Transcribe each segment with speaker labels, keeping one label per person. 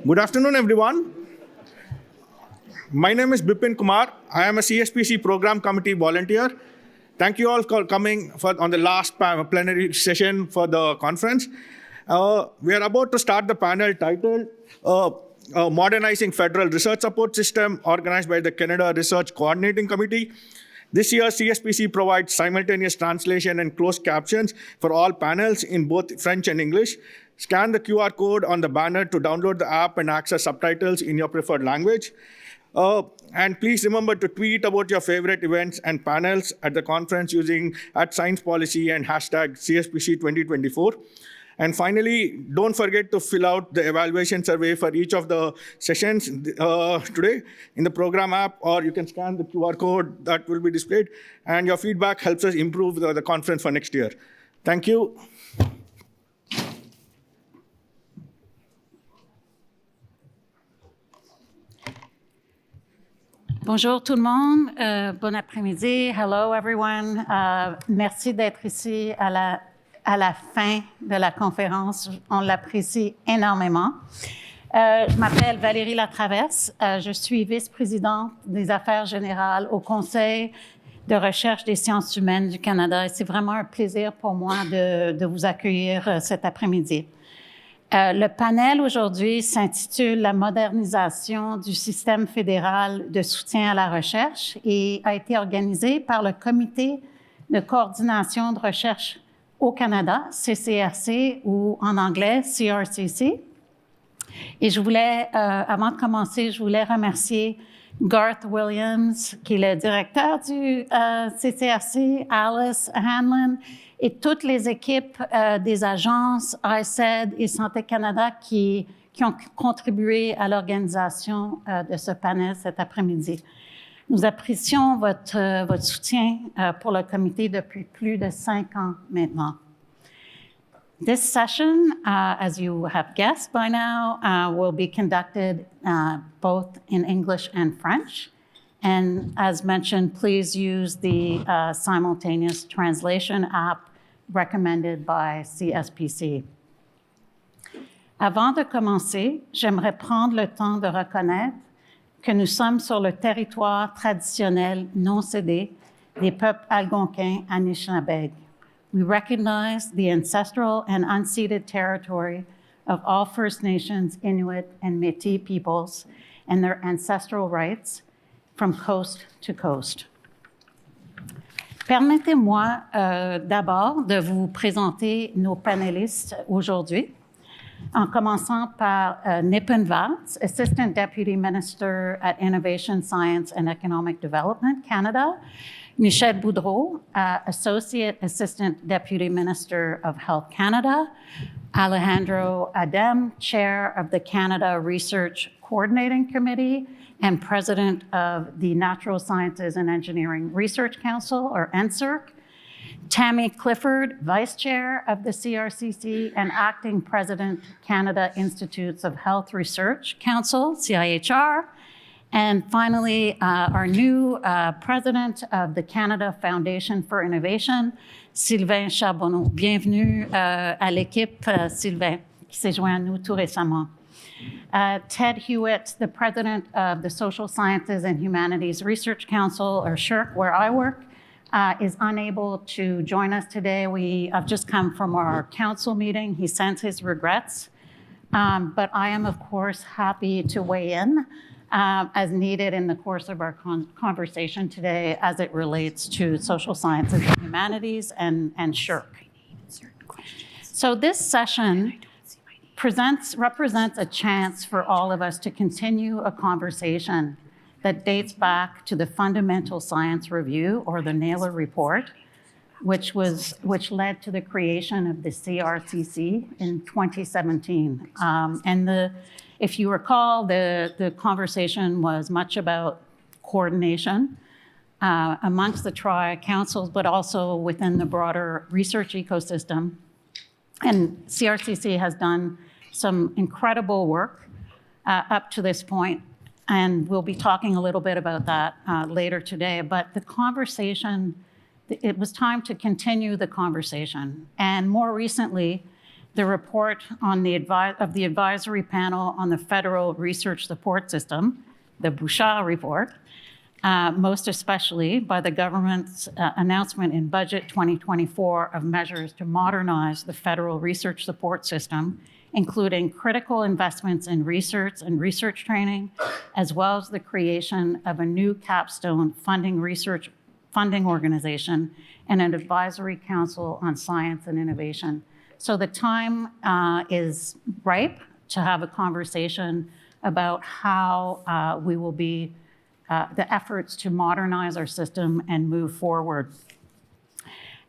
Speaker 1: Good afternoon, everyone. My name is Bipin Kumar. I am a CSPC Program Committee volunteer. Thank you all for coming on the last plenary session for the conference. We are about to start the panel titled Modernizing Federal Research Support System, organized by the Canada Research Coordinating Committee. This year, CSPC provides simultaneous translation and closed captions for all panels in both French and English. Scan the QR code on the banner to download the app and access subtitles in your preferred language. And please remember to tweet about your favorite events and panels at the conference using @SciencePolicy and hashtag CSPC 2024. And finally, don't forget to fill out the evaluation survey for each of the sessions today in the program app, or you can scan the QR code that will be displayed. And your feedback helps us improve the conference for next year. Thank you.
Speaker 2: Bonjour tout le monde, bon après-midi, hello everyone. Merci d'être ici à la fin de la conférence, on l'apprécie énormément. Je m'appelle Valérie Latraverse, je suis vice-présidente des affaires générales au Conseil de recherche des sciences humaines du Canada et c'est vraiment un plaisir pour moi de vous accueillir cet après-midi. Le panel aujourd'hui s'intitule « La modernisation du système fédéral de soutien à la recherche » et a été organisé par le Comité de coordination de recherche au Canada, CCRC, ou en anglais, CRCC. Et je voulais, avant de commencer, je voulais remercier Garth Williams, qui est le directeur du CCRC, Alice Hanlon, et toutes les équipes des agences ICED et Santé Canada qui ont contribué à l'organisation de ce panel cet après-midi. Nous apprécions votre soutien pour le comité depuis plus de 5 ans maintenant. This session, as you have guessed by now, will be conducted both in English and French. And as mentioned, please use the simultaneous translation app recommended by CSPC. Avant de commencer, j'aimerais prendre le temps de reconnaître que nous sommes sur le territoire traditionnel non cédé des peuples algonquins Anishinaabe. We recognize the ancestral and unceded territory of all First Nations, Inuit, and Métis peoples and their ancestral rights from coast to coast. Permettez-moi d'abord de vous présenter nos panélistes aujourd'hui, en commençant par Nipun Vats, Assistant Deputy Minister at Innovation, Science and Economic Development, Canada, Michel Boudreau, Associate Assistant Deputy Minister of Health Canada, Alejandro Adem, Chair of the Canada Research Coordinating Committee and President of the Natural Sciences and Engineering Research Council, or NSERC, Tammy Clifford, Vice Chair of the CRCC and Acting President, Canada Institutes of Health Research Council, CIHR, and finally, our new President of the Canada Foundation for Innovation, Sylvain Charbonneau. Bienvenue à l'équipe, Sylvain, qui s'est joint à nous tout récemment. Ted Hewitt, the President of the Social Sciences and Humanities Research Council, or SSHRC, where I work, is unable to join us today. We have just come from our council meeting. He sends his regrets, but I am, of course, happy to weigh in as needed in the course of our conversation today as it relates to social sciences and humanities and SSHRC. So this session represents a chance for all of us to continue a conversation that dates back to the Fundamental Science Review, or the Naylor Report, which led to the creation of the CRCC in 2017. If you recall, the conversation was much about coordination amongst the tri-councils, but also within the broader research ecosystem. And CRCC has done some incredible work up to this point, and we'll be talking a little bit about that later today. But the conversation, it was time to continue the conversation. And more recently, the report on the advisory panel on the Federal Research Support System, the Bouchard report, most especially by the government's announcement in Budget 2024 of measures to modernize the federal research support system, including critical investments in research and research training, as well as the creation of a new capstone funding organization and an advisory council on science and innovation. So the time is ripe to have a conversation about how we will be the efforts to modernize our system and move forward.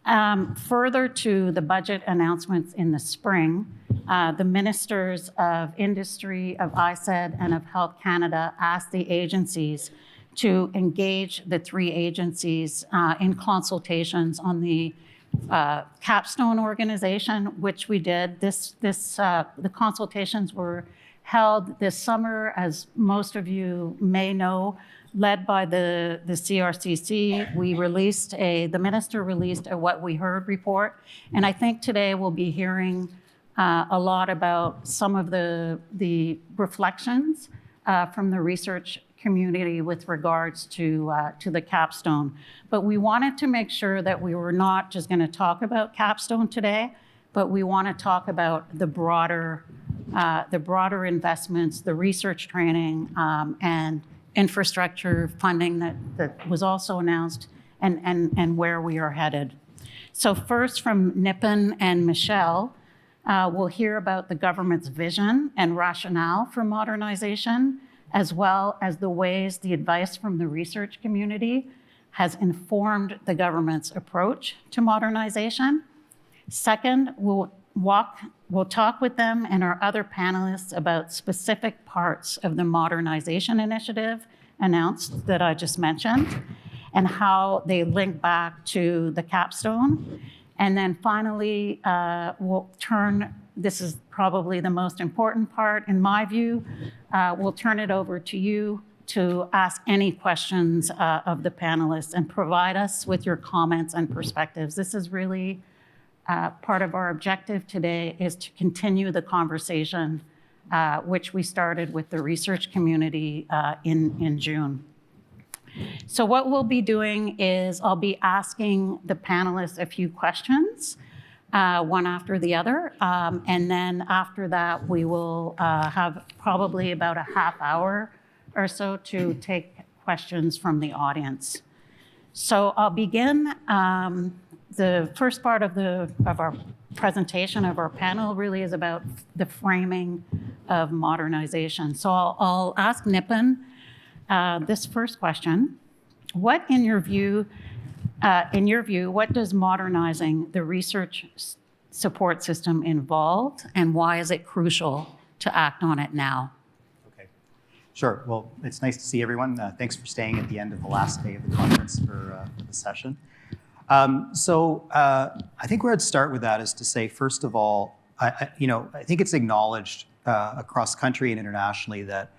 Speaker 2: Further to the budget announcements in the spring, the Ministers of Industry, of ISED, and of Health Canada asked the agencies to engage the three agencies in consultations on the capstone organization, which we did. The consultations were held this summer, as most of you may know, led by the CRCC. The minister released a What We Heard report, and I think today we'll be hearing a lot about some of the reflections from the research community with regards to the capstone. But we wanted to make sure that we were not just going to talk about capstone today, but we want to talk about the broader investments, the research training, and infrastructure funding that was also announced, and where we are headed. So first, from Nipun and Michelle, we'll hear about the government's vision and rationale for modernization, as well as the ways the advice from the research community has informed the government's approach to modernization. Second, we'll talk with them and our other panelists about specific parts of the modernization initiative announced that I just mentioned, and how they link back to the capstone. And then finally, this is probably the most important part in my view, we'll turn it over to you to ask any questions of the panelists and provide us with your comments and perspectives. This is really part of our objective today, is to continue the conversation which we started with the research community in June. So what we'll be doing is I'll be asking the panelists a few questions, one after the other. And then after that, we will have probably about a half hour or so to take questions from the audience. So I'll begin. The first part of our presentation of our panel really is about the framing of modernization. So I'll ask Nipun this first question. What, in your view, what does modernizing the research support system involve, and why is it crucial to act on it now?
Speaker 3: Okay, sure. Well, it's nice to see everyone. Thanks for staying at the end of the last day of the conference for the session. I think where I'd start with that is to say, first of all, I think it's acknowledged across country and internationally that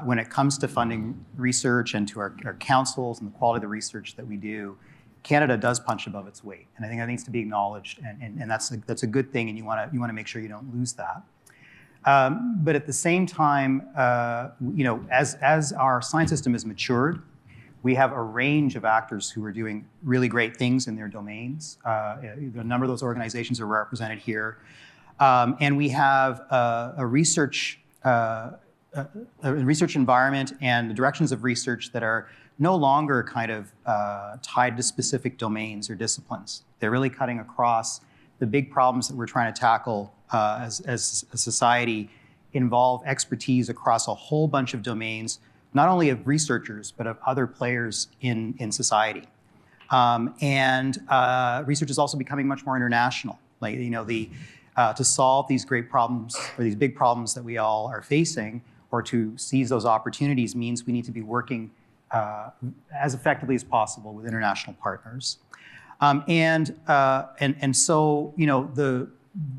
Speaker 3: when it comes to funding research and to our councils and the quality of the research that we do, Canada does punch above its weight, and I think that needs to be acknowledged, and that's a good thing, and you want to make sure you don't lose that. But at the same time, as our science system has matured, we have a range of actors who are doing really great things in their domains. A number of those organizations are represented here, and we have a research environment and the directions of research that are no longer kind of tied to specific domains or disciplines. They're really cutting across. The big problems that we're trying to tackle as a society involve expertise across a whole bunch of domains, not only of researchers, but of other players in society. Research is also becoming much more international. To solve these great problems or these big problems that we all are facing, or to seize those opportunities, means we need to be working as effectively as possible with international partners.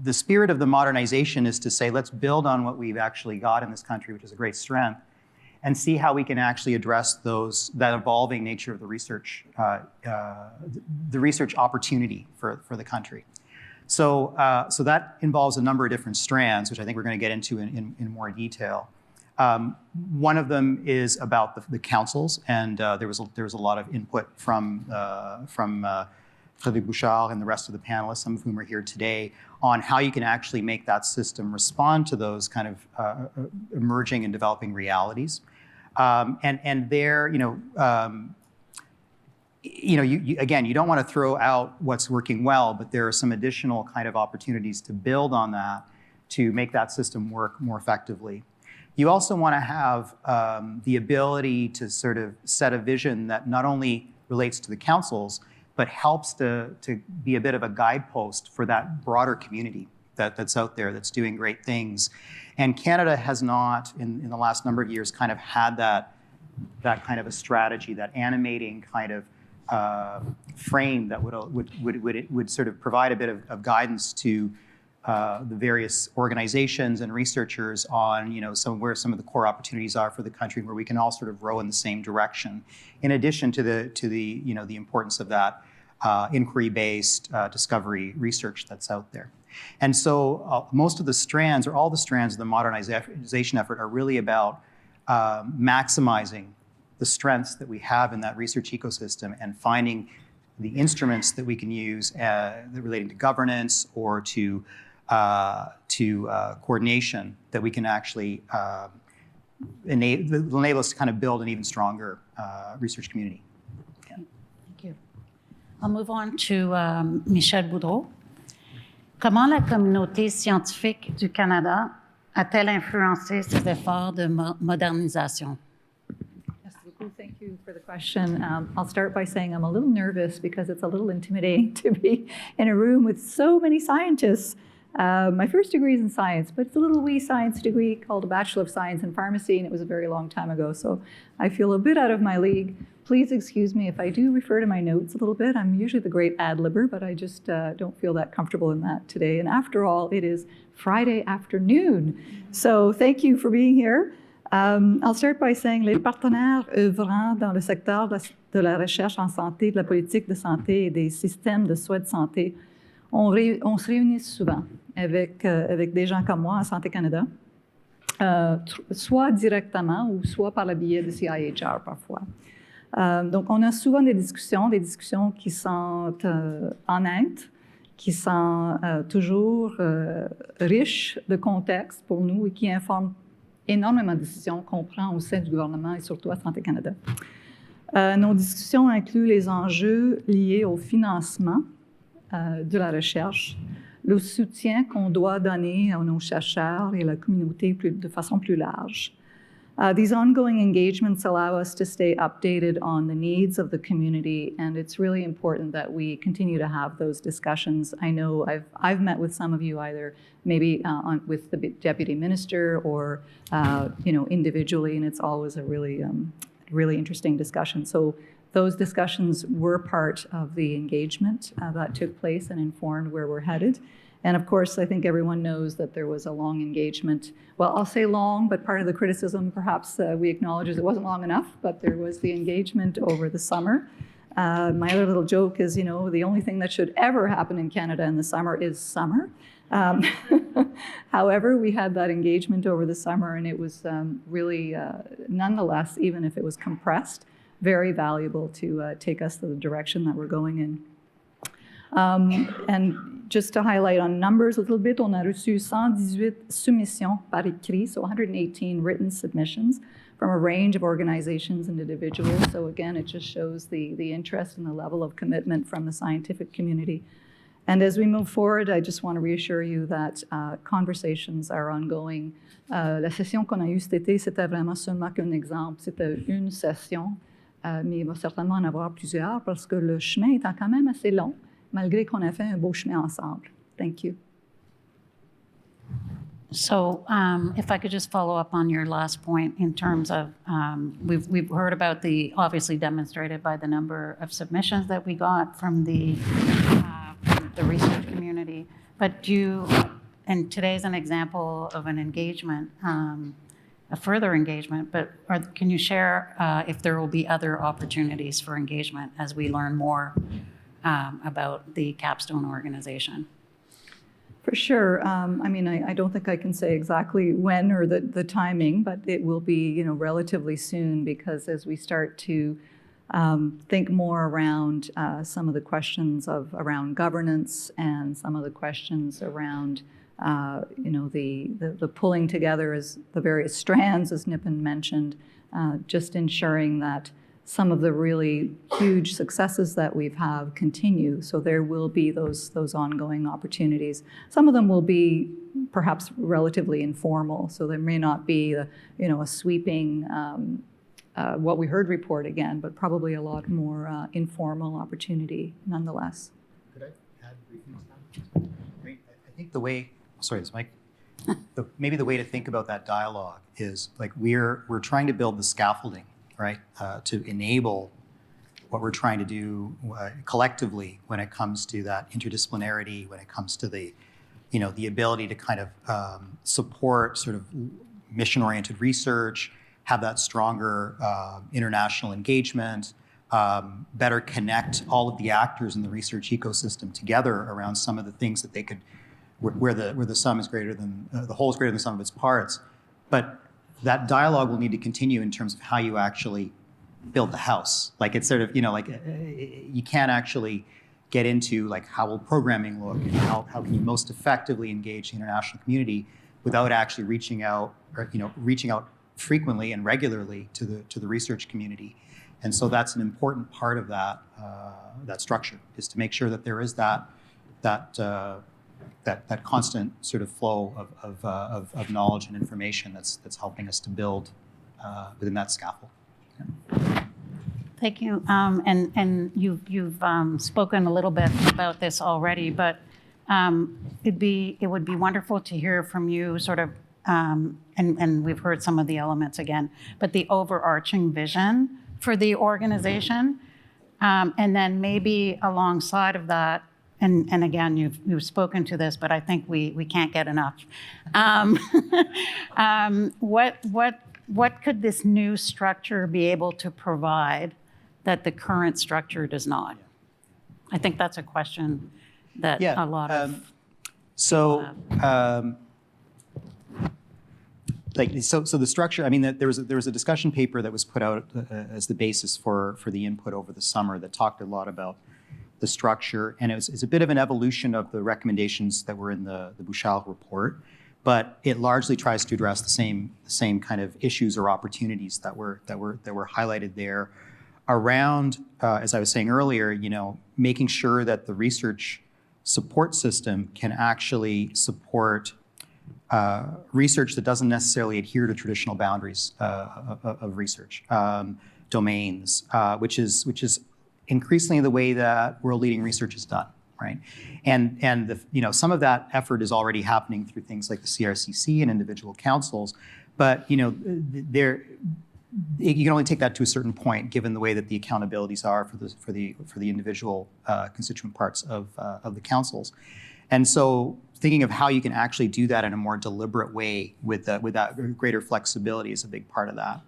Speaker 3: The spirit of the modernization is to say, let's build on what we've actually got in this country, which is a great strength, and see how we can actually address that evolving nature of the research opportunity for the country. So that involves a number of different strands, which I think we're going to get into in more detail. One of them is about the councils, and there was a lot of input from Frédéric Bouchard and the rest of the panelists, some of whom are here today, on how you can actually make that system respond to those kind of emerging and developing realities. And there, again, you don't want to throw out what's working well, but there are some additional kind of opportunities to build on that to make that system work more effectively. You also want to have the ability to sort of set a vision that not only relates to the councils, but helps to be a bit of a guidepost for that broader community that's out there that's doing great things. And Canada has not, in the last number of years, kind of had that kind of a strategy, that animating kind of frame that would sort of provide a bit of guidance to the various organizations and researchers on where some of the core opportunities are for the country, where we can all sort of row in the same direction. In addition to the importance of that inquiry-based discovery research that's out there. And so most of the strands, or all the strands of the modernization effort, are really about maximizing the strengths that we have in that research ecosystem and finding the instruments that we can use relating to governance or to coordination that we can actually enable us to kind of build an even stronger research community.
Speaker 2: Okay. Thank you. I'll move on to Michel Boudreau. Comment la communauté scientifique du Canada a-t-elle influencé ses efforts de modernisation?
Speaker 4: Thank you for the question. I'll start by saying I'm a little nervous because it's a little intimidating to be in a room with so many scientists. My first degree is in science, but it's a little wee science degree called a Bachelor of Science in Pharmacy, and it was a very long time ago, so I feel a bit out of my league. Please excuse me if I do refer to my notes a little bit. I'm usually the great ad-libber, but I just don't feel that comfortable in that today. And after all, it is Friday afternoon, so thank you for being here. I'll start by saying les partenaires œuvrant dans le secteur de la recherche en santé, de la politique de santé et des systèmes de soins de santé, on se réunit souvent avec des gens comme moi à Santé Canada, soit directement ou soit par le biais de CIHR parfois. Donc, on a souvent des discussions qui sont honnêtes, qui sont toujours riches de contexte pour nous et qui informent énormément de décisions qu'on prend au sein du gouvernement et surtout à Santé Canada. Nos discussions incluent les enjeux liés au financement de la recherche, le soutien qu'on doit donner à nos chercheurs et à la communauté de façon plus large. These ongoing engagements allow us to stay updated on the needs of the community, and it's really important that we continue to have those discussions. I know I've met with some of you either maybe with the deputy minister or individually, and it's always a really interesting discussion. So those discussions were part of the engagement that took place and informed where we're headed. And of course, I think everyone knows that there was a long engagement. Well, I'll say long, but part of the criticism perhaps we acknowledge is it wasn't long enough, but there was the engagement over the summer. My other little joke is, the only thing that should ever happen in Canada in the summer is summer. However, we had that engagement over the summer, and it was really, nonetheless, even if it was compressed, very valuable to take us to the direction that we're going in. And just to highlight on numbers a little bit, on a reçu 118 soumissions par écrit, so 118 written submissions from a range of organizations and individuals. So again, it just shows the interest and the level of commitment from the scientific community. And as we move forward, I just want to reassure you that conversations are ongoing. La session qu'on a eue cet été, c'était vraiment seulement qu'un exemple. C'était une session, mais il va certainement en avoir plusieurs parce que le chemin est quand même assez long, malgré qu'on a fait un beau chemin ensemble. Thank you.
Speaker 2: So if I could just follow up on your last point in terms of, we've heard about obviously demonstrated by the number of submissions that we got from the research community, but and today's an example of an engagement, a further engagement, but can you share if there will be other opportunities for engagement as we learn more about the Capstone organization?
Speaker 4: For sure. I mean, I don't think I can say exactly when or the timing, but it will be, relatively soon, because as we start to think more around some of the questions around governance and some of the questions around, the pulling together as the various strands, as Nipun mentioned, just ensuring that some of the really huge successes that we've had continue. So there will be those ongoing opportunities. Some of them will be perhaps relatively informal. So there may not be a sweeping what we heard report again, but probably a lot more informal opportunity nonetheless.
Speaker 3: Could I add briefly? I think the way, sorry, is Mike? Maybe the way to think about that dialogue is like we're trying to build the scaffolding, right, to enable what we're trying to do collectively when it comes to that interdisciplinarity, when it comes to the ability to kind of support sort of mission-oriented research, have that stronger international engagement, better connect all of the actors in the research ecosystem together around some of the things that they could, where the sum is greater than, the whole is greater than the sum of its parts. But that dialogue will need to continue in terms of how you actually build the house. Like it's sort of, you can't actually get into like how will programming look and how can you most effectively engage the international community without actually reaching out frequently and regularly to the research community. And so that's an important part of that structure, is to make sure that there is that constant sort of flow of knowledge and information that's helping us to build within that scaffold. Yeah.
Speaker 2: Thank you. And you've spoken a little bit about this already, but it would be wonderful to hear from you sort of, and we've heard some of the elements again, but the overarching vision for the organization. And then maybe alongside of that, and again, you've spoken to this, but I think we can't get enough. What could this new structure be able to provide that the current structure does not? I think that's a question that a lot of
Speaker 3: So the structure, I mean, there was a discussion paper that was put out as the basis for the input over the summer that talked a lot about the structure, and it's a bit of an evolution of the recommendations that were in the Bouchal report, but it largely tries to address the same kind of issues or opportunities that were highlighted there around, as I was saying earlier, making sure that the research support system can actually support research that doesn't necessarily adhere to traditional boundaries of research domains, which is increasingly the way that world-leading research is done, right? And some of that effort is already happening through things like the CRCC and individual councils, but you can only take that to a certain point, given the way that the accountabilities are for the individual constituent parts of the councils, and so thinking of how you can actually do that in a more deliberate way with that greater flexibility is a big part of that.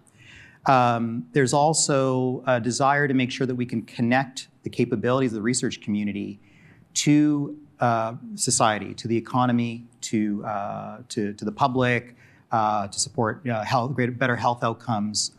Speaker 3: There's also a desire to make sure that we can connect the capabilities of the research community to society, to the economy, to the public, to support better health outcomes.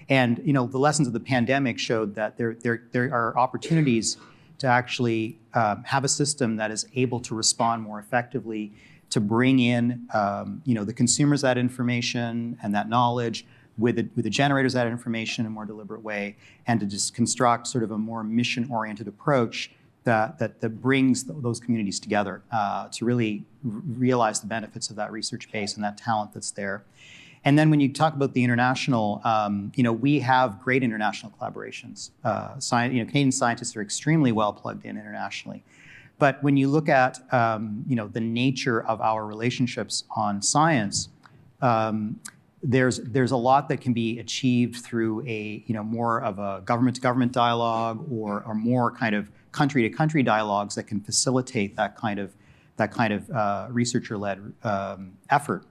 Speaker 3: And the lessons of the pandemic showed that there are opportunities to actually have a system that is able to respond more effectively, to bring in the consumers that information and that knowledge with the generators that information in a more deliberate way, and to just construct sort of a more mission-oriented approach that brings those communities together to really realize the benefits of that research base and that talent that's there. And then when you talk about the international, we have great international collaborations. Canadian scientists are extremely well plugged in internationally. But when you look at the nature of our relationships on science, there's a lot that can be achieved through a more of a government-to-government dialogue or more kind of country-to-country dialogues that can facilitate that kind of researcher-led effort.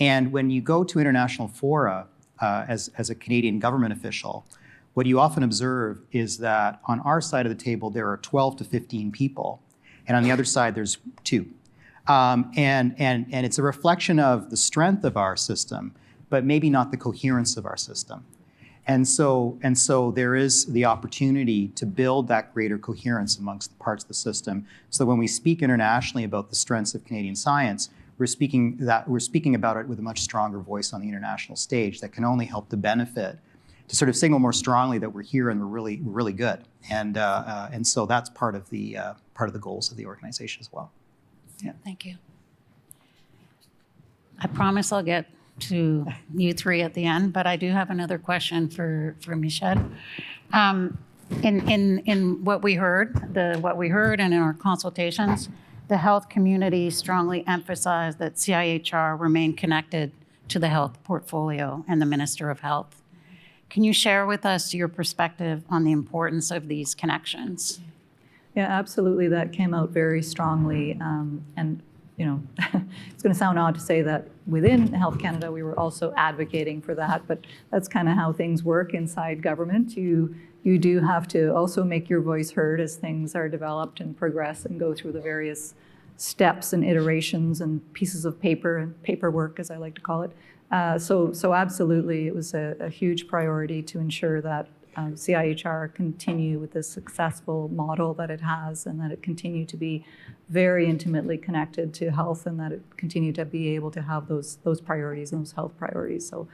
Speaker 3: And when you go to international fora as a Canadian government official, what you often observe is that on our side of the table, there are 12 to 15 people, and on the other side, there's 2. And it's a reflection of the strength of our system, but maybe not the coherence of our system. And so there is the opportunity to build that greater coherence amongst the parts of the system. So when we speak internationally about the strengths of Canadian science, we're speaking about it with a much stronger voice on the international stage that can only help to benefit, to sort of signal more strongly that we're here and we're really good. And so that's part of the goals of the organization as well. Yeah.
Speaker 2: Thank you. I promise I'll get to you three at the end, but I do have another question for Michel. In what we heard, and in our consultations, the health community strongly emphasized that CIHR remain connected to the health portfolio and the Minister of Health. Can you share with us your perspective on the importance of these connections?
Speaker 4: Yeah, absolutely. That came out very strongly. And, you know, it's going to sound odd to say that within Health Canada, we were also advocating for that, but that's kind of how things work inside government. You do have to also make your voice heard as things are developed and progress and go through the various steps and iterations and pieces of paper and paperwork, as I like to call it. So absolutely, it was a huge priority to ensure that CIHR continue with the successful model that it has, and that it continue to be very intimately connected to health, and that it continue to be able to have those priorities, those health priorities. So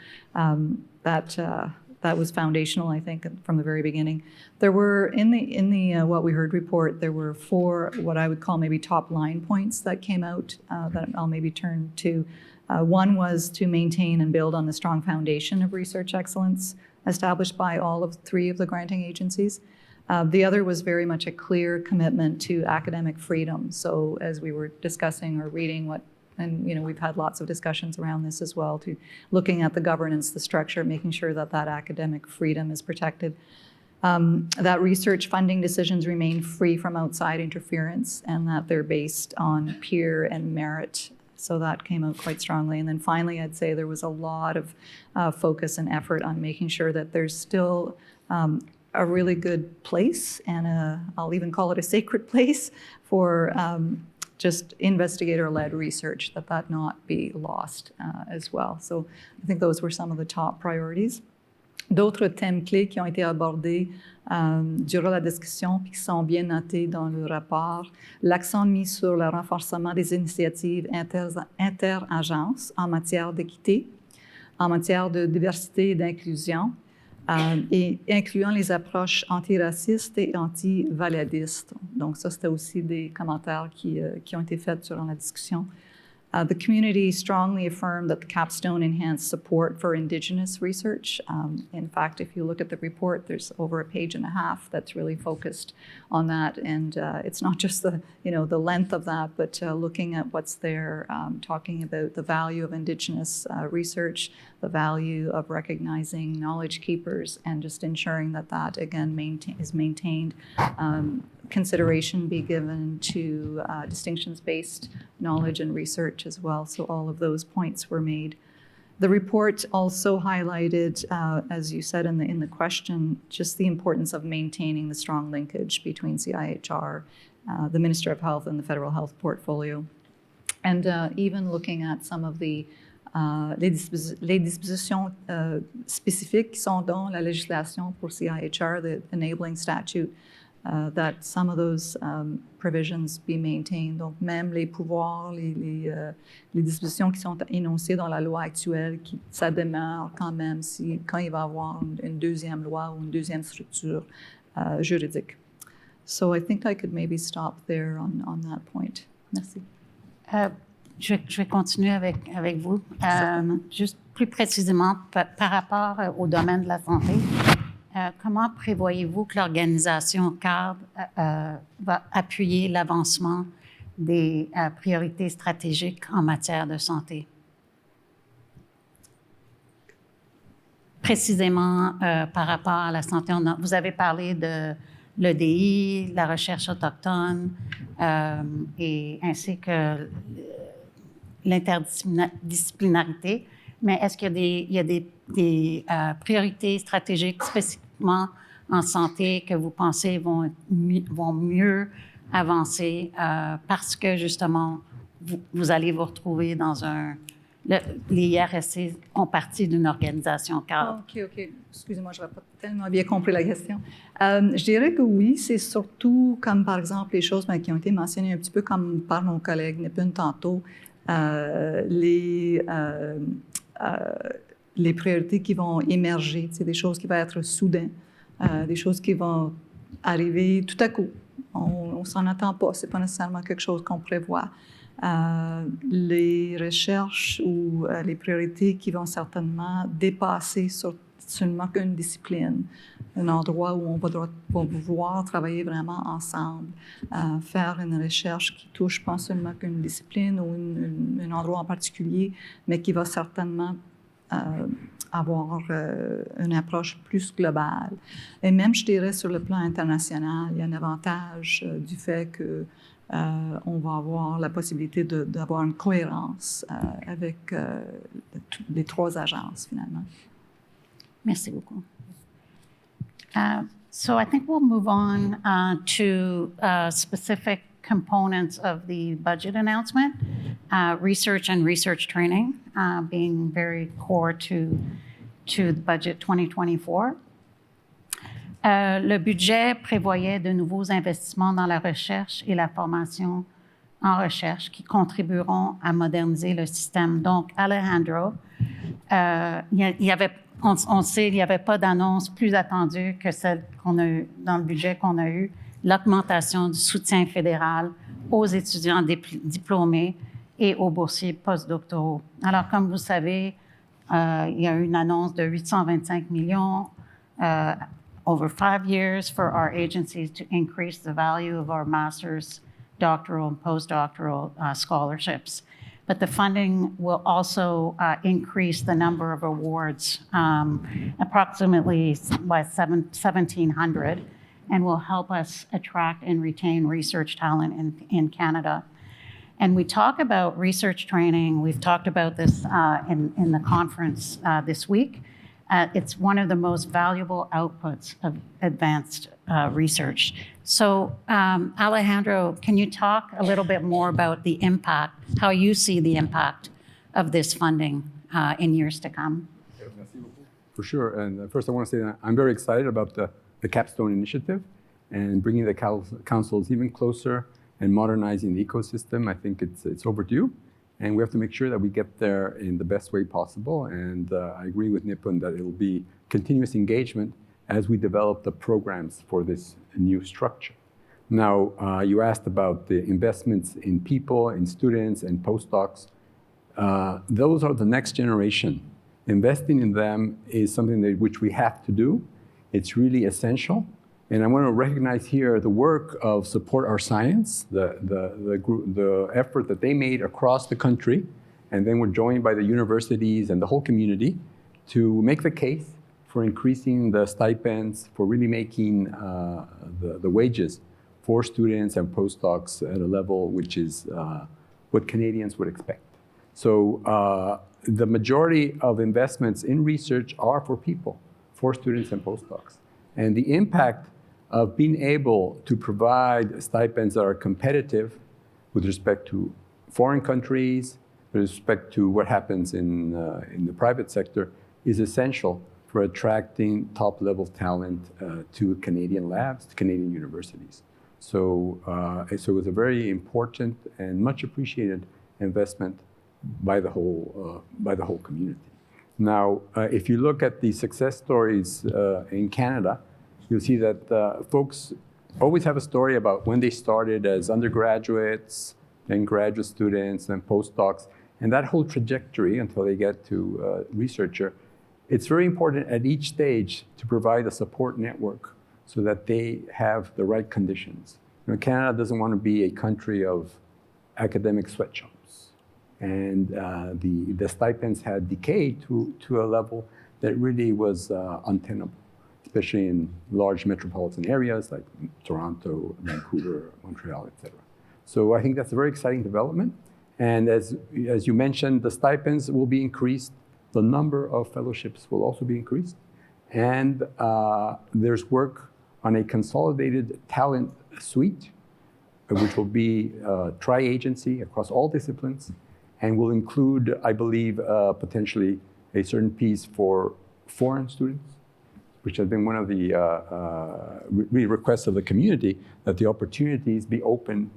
Speaker 4: that was foundational, I think, from the very beginning. There were in the What We Heard report, there were 4 what I would call maybe top line points that came out that I'll maybe turn to. One was to maintain and build on the strong foundation of research excellence established by all of 3 of the granting agencies. The other was very much a clear commitment to academic freedom. So as we were discussing or reading and you know, we've had lots of discussions around this as well, to looking at the governance, the structure, making sure that that academic freedom is protected. That research funding decisions remain free from outside interference, and that they're based on peer and merit. So that came out quite strongly. And then finally, I'd say there was a lot of focus and effort on making sure that there's still a really good place, and I'll even call it a sacred place for just investigator-led research, that not be lost as well. So I think those were some of the top priorities. D'autres thèmes clés qui ont été abordés durant la discussion puis qui sont bien notés dans le rapport, l'accent mis sur le renforcement des initiatives inter-agences en matière d'équité, en matière de diversité et d'inclusion, et incluant les approches antiracistes et anti-validistes. Donc ça, c'était aussi des commentaires qui ont été faits durant la discussion. The community strongly affirmed that the capstone enhanced support for Indigenous research. In fact, if you look at the report, there's over a page and a half that's really focused on that. And it's not just the length of that, but looking at what's there, talking about the value of Indigenous research, the value of recognizing knowledge keepers, and just ensuring that again is maintained. Consideration be given to distinctions-based knowledge and research as well. So all of those points were made. The report also highlighted, as you said in the question, just the importance of maintaining the strong linkage between CIHR, the Minister of Health, and the federal health portfolio. And even looking at some of les dispositions spécifiques qui sont dans la législation pour CIHR, the enabling statute, that some of those provisions be maintained. Donc, même les pouvoirs, les dispositions qui sont énoncées dans la loi actuelle, ça demeure quand même quand il va y avoir une deuxième loi ou une deuxième structure juridique. So I think I could maybe stop there on that point. Merci.
Speaker 2: Je vais continuer avec vous. Juste plus précisément, par rapport au domaine de la santé, comment prévoyez-vous que l'organisation cadre va appuyer l'avancement des priorités stratégiques en matière de santé? Précisément par rapport à la santé, vous avez parlé de l'EDI, la recherche autochtone, et ainsi que l'interdisciplinarité, mais est-ce qu'il y a des priorités stratégiques spécifiquement en santé que vous pensez vont mieux avancer parce que justement vous allez vous retrouver dans les IRSC ont partie d'une organisation cadre.
Speaker 4: OK. Excusez-moi, je n'aurais pas tellement bien compris la question. Je dirais que oui, c'est surtout comme, par exemple, les choses qui ont été mentionnées un petit peu comme par mon collègue Nipun tantôt, les priorités qui vont émerger, des choses qui vont être soudaines, des choses qui vont arriver tout à coup. On ne s'en attend pas, ce n'est pas nécessairement quelque chose qu'on prévoit. Les recherches ou les priorités qui vont certainement dépasser seulement qu'une discipline, un endroit où on va pouvoir travailler vraiment ensemble, faire une recherche qui touche pas seulement qu'une discipline ou un endroit en particulier, mais qui va certainement avoir une approche plus globale. Et même, je dirais, sur le plan international, il y a un avantage du fait que on va avoir la possibilité d'avoir une cohérence avec les 3 agences, finalement.
Speaker 2: Merci beaucoup. So I think we'll move on to specific components of the budget announcement, research and research training being very core to the budget 2024. Le budget prévoyait de nouveaux investissements dans la recherche et la formation en recherche qui contribueront à moderniser le système. Donc, Alejandro, on sait qu'il n'y avait pas d'annonce plus attendue que celle qu'on a eue dans le budget qu'on a eu, l'augmentation du soutien fédéral aux étudiants diplômés et aux boursiers postdoctoraux. Alors, comme vous savez, il y a eu une annonce de 825 millions over 5 years for our agencies to increase the value of our master's, doctoral, and postdoctoral scholarships. But the funding will also increase the number of awards, approximately by 1,700, and will help us attract and retain research talent in Canada. And we talk about research training. We've talked about this in the conference this week. It's one of the most valuable outputs of advanced research. So, Alejandro, can you talk a little bit more about the impact, how you see the impact of this funding in years to come?
Speaker 5: For sure. And first, I want to say that I'm very excited about the Capstone Initiative and bringing the councils even closer and modernizing the ecosystem. I think it's overdue. And we have to make sure that we get there in the best way possible. And I agree with Nipun that it will be continuous engagement as we develop the programs for this new structure. Now, you asked about the investments in people, in students, and postdocs. Those are the next generation. Investing in them is something which we have to do. It's really essential. And I want to recognize here the work of Support Our Science, the effort that they made across the country, and then we're joined by the universities and the whole community to make the case for increasing the stipends, for really making the wages for students and postdocs at a level which is what Canadians would expect. So the majority of investments in research are for people, for students and postdocs. And the impact of being able to provide stipends that are competitive with respect to foreign countries, with respect to what happens in the private sector, is essential for attracting top-level talent to Canadian labs, to Canadian universities. So it was a very important and much appreciated investment by the whole community. Now, if you look at the success stories in Canada, you'll see that folks always have a story about when they started as undergraduates, then graduate students, then postdocs, and that whole trajectory until they get to researcher. It's very important at each stage to provide a support network so that they have the right conditions. You know, Canada doesn't want to be a country of academic sweatshops. And the stipends had decayed to a level that really was untenable, especially in large metropolitan areas like Toronto, Vancouver, Montreal, et cetera. So I think that's a very exciting development. And as you mentioned, the stipends will be increased. The number of fellowships will also be increased. And there's work on a consolidated talent suite which will be tri-agency across all disciplines, and will include, I believe, potentially a certain piece for foreign students, which has been one of the requests of the community, that the opportunities be open,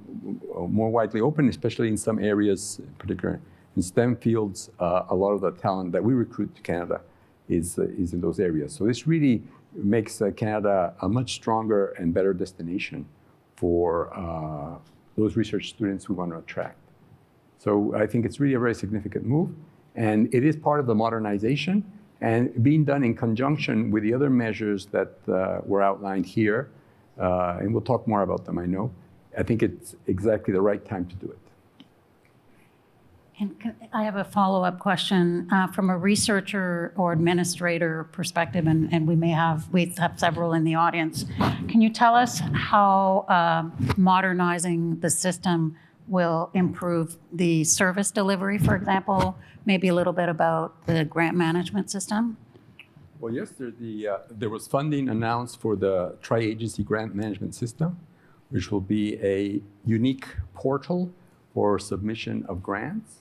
Speaker 5: more widely open, especially in some areas, in particular in STEM fields. A lot of the talent that we recruit to Canada is in those areas. So this really makes Canada a much stronger and better destination for those research students we want to attract. So I think it's really a very significant move, and it is part of the modernization, and being done in conjunction with the other measures that were outlined here, and we'll talk more about them, I know. I think it's exactly the right time to do it.
Speaker 2: And I have a follow-up question from a researcher or administrator perspective, and we have several in the audience. Can you tell us how modernizing the system will improve the service delivery, for example? Maybe a little bit about the grant management system?
Speaker 5: Well, yes, there was funding announced for the tri-agency grant management system, which will be a unique portal for submission of grants.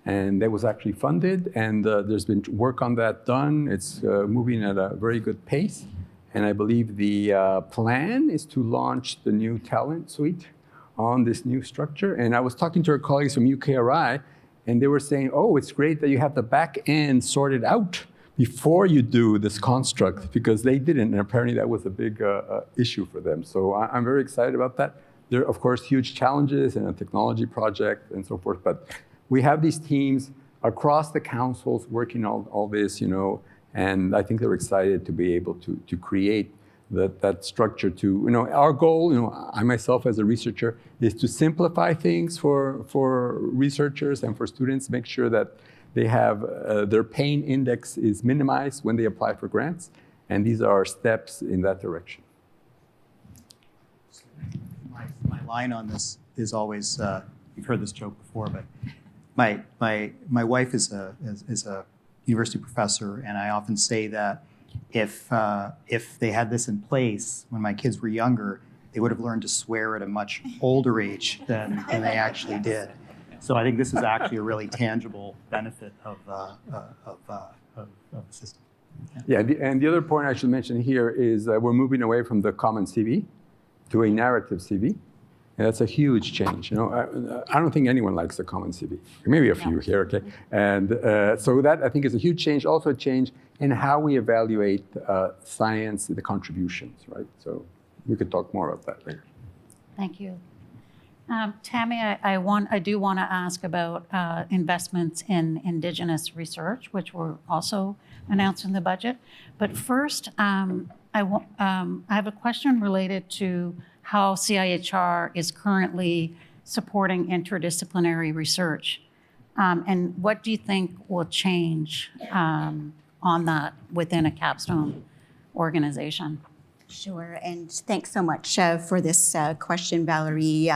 Speaker 5: And that was actually funded, and there's been work on that done. It's moving at a very good pace. And I believe the plan is to launch the new talent suite on this new structure. And I was talking to our colleagues from UKRI, and they were saying, oh, it's great that you have the back end sorted out before you do this construct, because they didn't, and apparently that was a big issue for them. So I'm very excited about that. There are, of course, huge challenges in a technology project and so forth, but we have these teams across the councils working on all this, and I think they're excited to be able to create that structure to, our goal, I myself as a researcher, is to simplify things for researchers and for students, make sure that they have their pain index is minimized when they apply for grants, and these are steps in that direction.
Speaker 3: My line on this is always, you've heard this joke before, but my wife is a university professor, and I often say that if they had this in place when my kids were younger, they would have learned to swear at a much older age than they actually did. So I think this is actually a really tangible benefit of the system.
Speaker 5: Yeah, and the other point I should mention here is that we're moving away from the common CV to a narrative CV. And that's a huge change. I don't think anyone likes the common CV. Maybe a few here, okay? And so that, I think, is a huge change. Also a change in how we evaluate science, the contributions, right? So we could talk more about that later.
Speaker 2: Thank you. Tammy, I do want to ask about investments in Indigenous research, which were also announced in the budget. But first, I have a question related to how CIHR is currently supporting interdisciplinary research. And what do you think will change on that within a capstone organization?
Speaker 6: Sure, and thanks so much for this question, Valerie.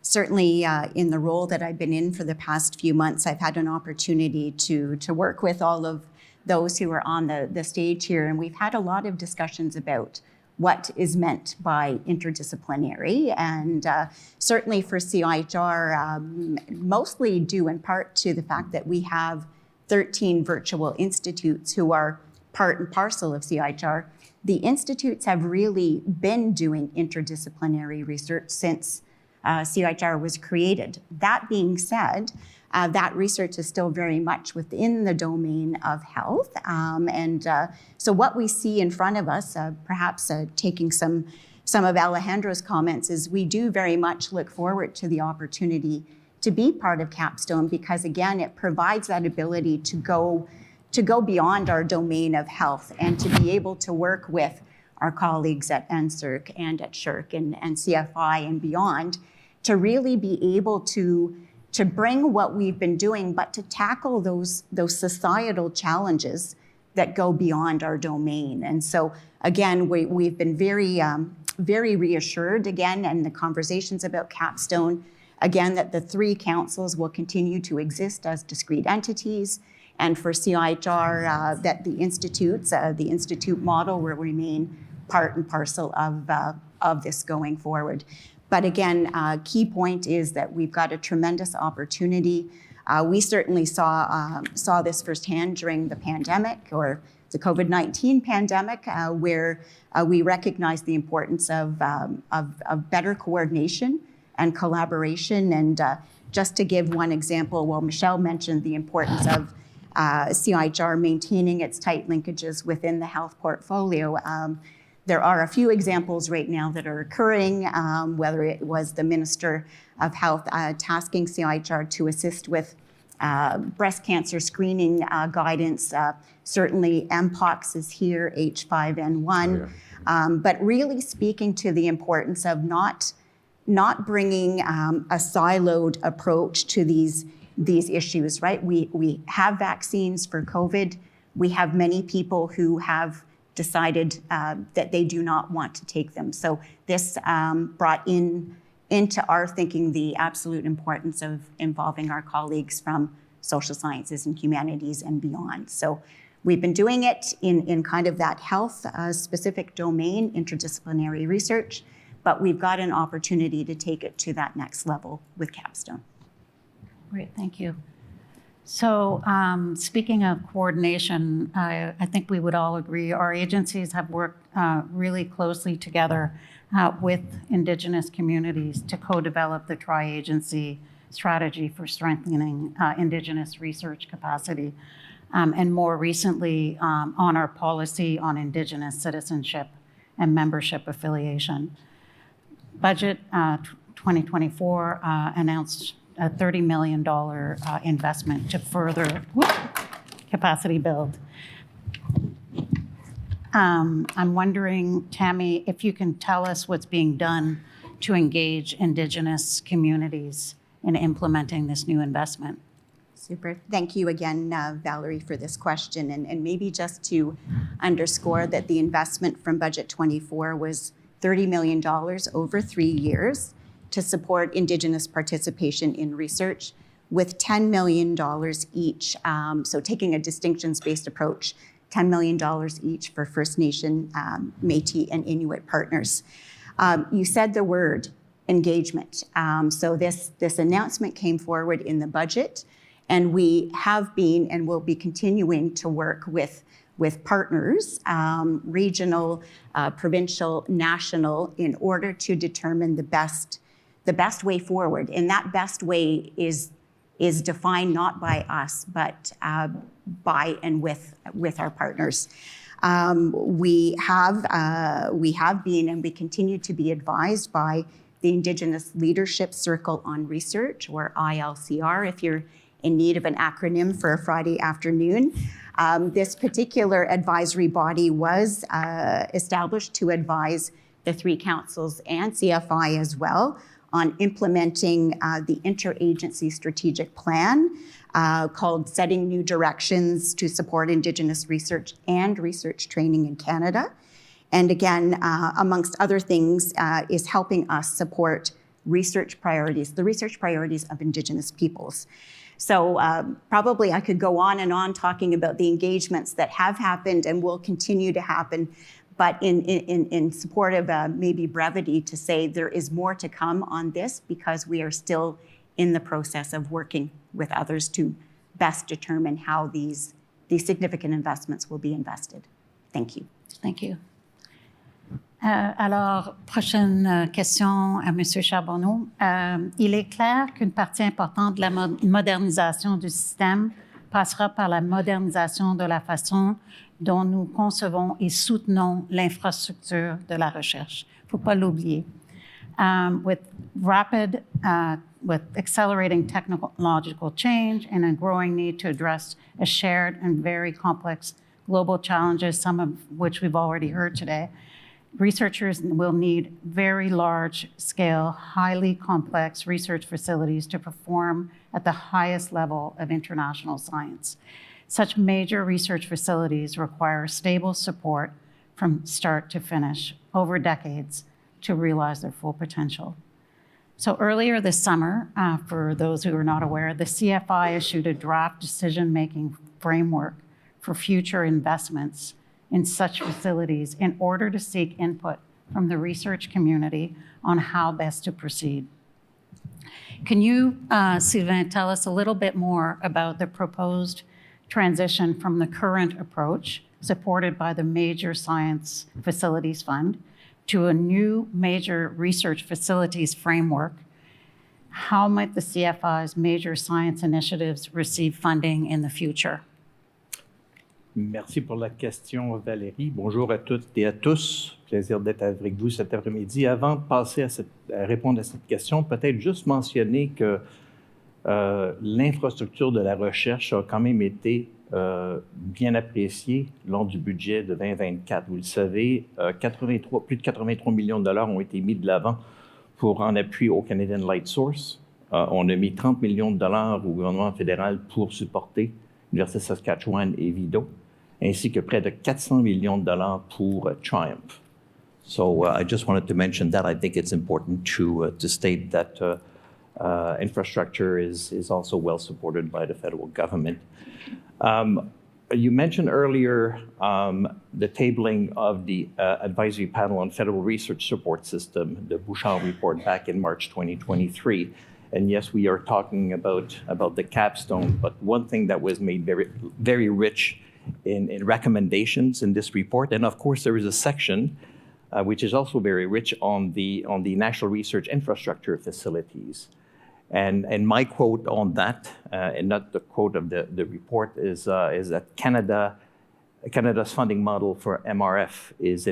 Speaker 6: Certainly in the role that I've been in for the past few months, I've had an opportunity to work with all of those who are on the stage here, and we've had a lot of discussions about what is meant by interdisciplinary, and certainly for CIHR, mostly due in part to the fact that we have 13 virtual institutes who are part and parcel of CIHR. The institutes have really been doing interdisciplinary research since CIHR was created. That being said, that research is still very much within the domain of health. So what we see in front of us, perhaps taking some of Alejandro's comments, is we do very much look forward to the opportunity to be part of Capstone, because again, it provides that ability to go beyond our domain of health and to be able to work with our colleagues at NSERC and at SSHRC and CFI and beyond to really be able to bring what we've been doing, but to tackle those societal challenges that go beyond our domain. And so again, we've been very reassured again in the conversations about Capstone, again, that the three councils will continue to exist as discrete entities, and for CIHR, that the institutes, the institute model will remain part and parcel of this going forward. But again, key point is that we've got a tremendous opportunity. We certainly saw this firsthand during the pandemic, or the COVID-19 pandemic, where we recognized the importance of better coordination and collaboration. And just to give one example, well, Michelle mentioned the importance of CIHR maintaining its tight linkages within the health portfolio. There are a few examples right now that are occurring, whether it was the Minister of Health tasking CIHR to assist with breast cancer screening guidance. Certainly Mpox is here, H5N1, but really speaking to the importance of not bringing a siloed approach to these issues, right? We have vaccines for COVID. We have many people who have decided that they do not want to take them. So this brought into our thinking the absolute importance of involving our colleagues from social sciences and humanities and beyond. So we've been doing it in kind of that health specific domain, interdisciplinary research, but we've got an opportunity to take it to that next level with Capstone.
Speaker 2: Great, thank you. So speaking of coordination, I think we would all agree our agencies have worked really closely together with Indigenous communities to co-develop the tri-agency strategy for strengthening Indigenous research capacity, and more recently on our policy on Indigenous citizenship and membership affiliation. Budget 2024 announced a $30 million investment to further capacity build. I'm wondering, Tammy, if you can tell us what's being done to engage Indigenous communities in implementing this new investment.
Speaker 6: Super. Thank you again, Valerie, for this question. And maybe just to underscore that the investment from Budget 24 was $30 million over 3 years to support Indigenous participation in research, with $10 million each. So taking a distinctions-based approach, $10 million each for First Nation, Métis, and Inuit partners. You said the word engagement. So this announcement came forward in the budget, and we have been and will be continuing to work with partners, regional, provincial, national, in order to determine the best way forward. And that best way is defined not by us, but by and with our partners. We have been and we continue to be advised by the Indigenous Leadership Circle on Research, or ILCR, if you're in need of an acronym for a Friday afternoon. This particular advisory body was established to advise the 3 councils and CFI as well on implementing the interagency strategic plan called Setting New Directions to Support Indigenous Research and Research Training in Canada. And again, amongst other things, is helping us support research priorities, the research priorities of Indigenous peoples. So probably I could go on and on talking about the engagements that have happened and will continue to happen, but in support of maybe brevity, to say there is more to come on this, because we are still in the process of working with others to best determine how these significant investments will be invested. Thank you.
Speaker 2: Thank you. Alors, prochaine question à M. Charbonneau. Il est clair qu'une partie importante de la modernisation du système passera par la modernisation de la façon dont nous concevons et soutenons l'infrastructure de la recherche. Il ne faut pas l'oublier. With accelerating technological change and a growing need to address a shared and very complex global challenges, some of which we've already heard today, researchers will need very large-scale, highly complex research facilities to perform at the highest level of international science. Such major research facilities require stable support from start to finish over decades to realize their full potential. So earlier this summer, for those who are not aware, the CFI issued a draft decision-making framework for future investments in such facilities in order to seek input from the research community on how best to proceed. Can you, Sylvain, tell us a little bit more about the proposed transition from the current approach, supported by the Major Science Facilities Fund, to a new major research facilities framework? How might the CFI's major science initiatives receive funding in the future?
Speaker 7: Merci pour la question, Valérie. Bonjour à toutes et à tous. Plaisir d'être avec vous cet après-midi. Avant de passer à répondre à cette question, peut-être juste mentionner que l'infrastructure de la recherche a quand même été bien appréciée lors du budget de 2024. Vous le savez, plus de 83 millions de dollars ont été mis de l'avant pour en appui au Canadian Light Source. On a mis 30 millions de dollars au gouvernement fédéral pour supporter l'Université Saskatchewan et Vido, ainsi que près de 400 millions de dollars pour Triumph. So I just wanted to mention that. I think it's important to state that infrastructure is also well supported by the federal government. You mentioned earlier the tabling of the Advisory Panel on Federal Research Support System, the Bouchard report back in March 2023. And yes, we are talking about the capstone, but one thing that was made very, very rich in recommendations in this report, and of course there is a section which is also very rich on the national research infrastructure facilities. And my quote on that, and not the quote of the report, is that Canada's funding model for MRF is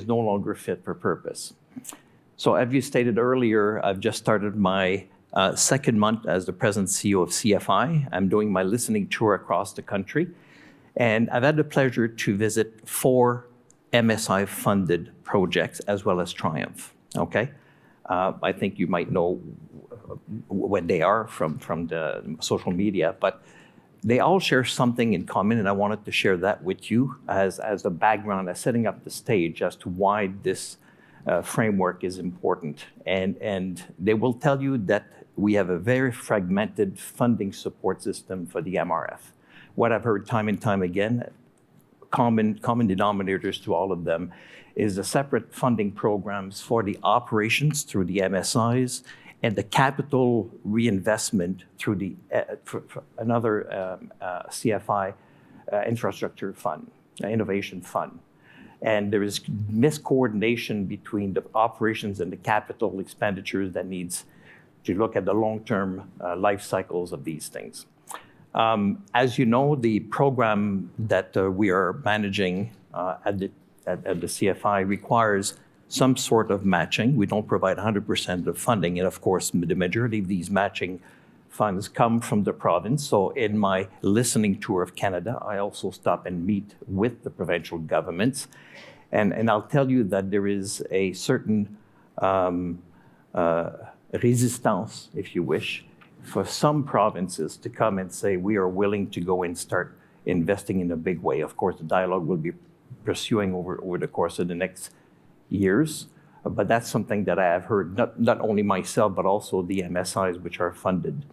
Speaker 7: no longer fit for purpose. So as you stated earlier, I've just started my second month as the President CEO of CFI. I'm doing my listening tour across the country, and I've had the pleasure to visit 4 MSI-funded projects as well as Triumph, okay? I think you might know what they are from the social media, but they all share something in common, and I wanted to share that with you as a background, as setting up the stage as to why this framework is important. And they will tell you that we have a very fragmented funding support system for the MRF. What I've heard time and time again, common denominators to all of them, is the separate funding programs for the operations through the MSIs and the capital reinvestment through the for another CFI infrastructure fund, innovation fund. And there is miscoordination between the operations and the capital expenditures that needs to look at the long-term life cycles of these things. As you know, the program that we are managing at the CFI requires some sort of matching. We don't provide 100% of funding, and of course, the majority of these matching funds come from the province. So in my listening tour of Canada, I also stop and meet with the provincial governments. And I'll tell you that there is a certain resistance, if you wish, for some provinces to come and say, we are willing to go and start investing in a big way. Of course, the dialogue will be pursuing over the course of the next years. But that's something that I have heard, not only myself, but also the MSIs which are funded.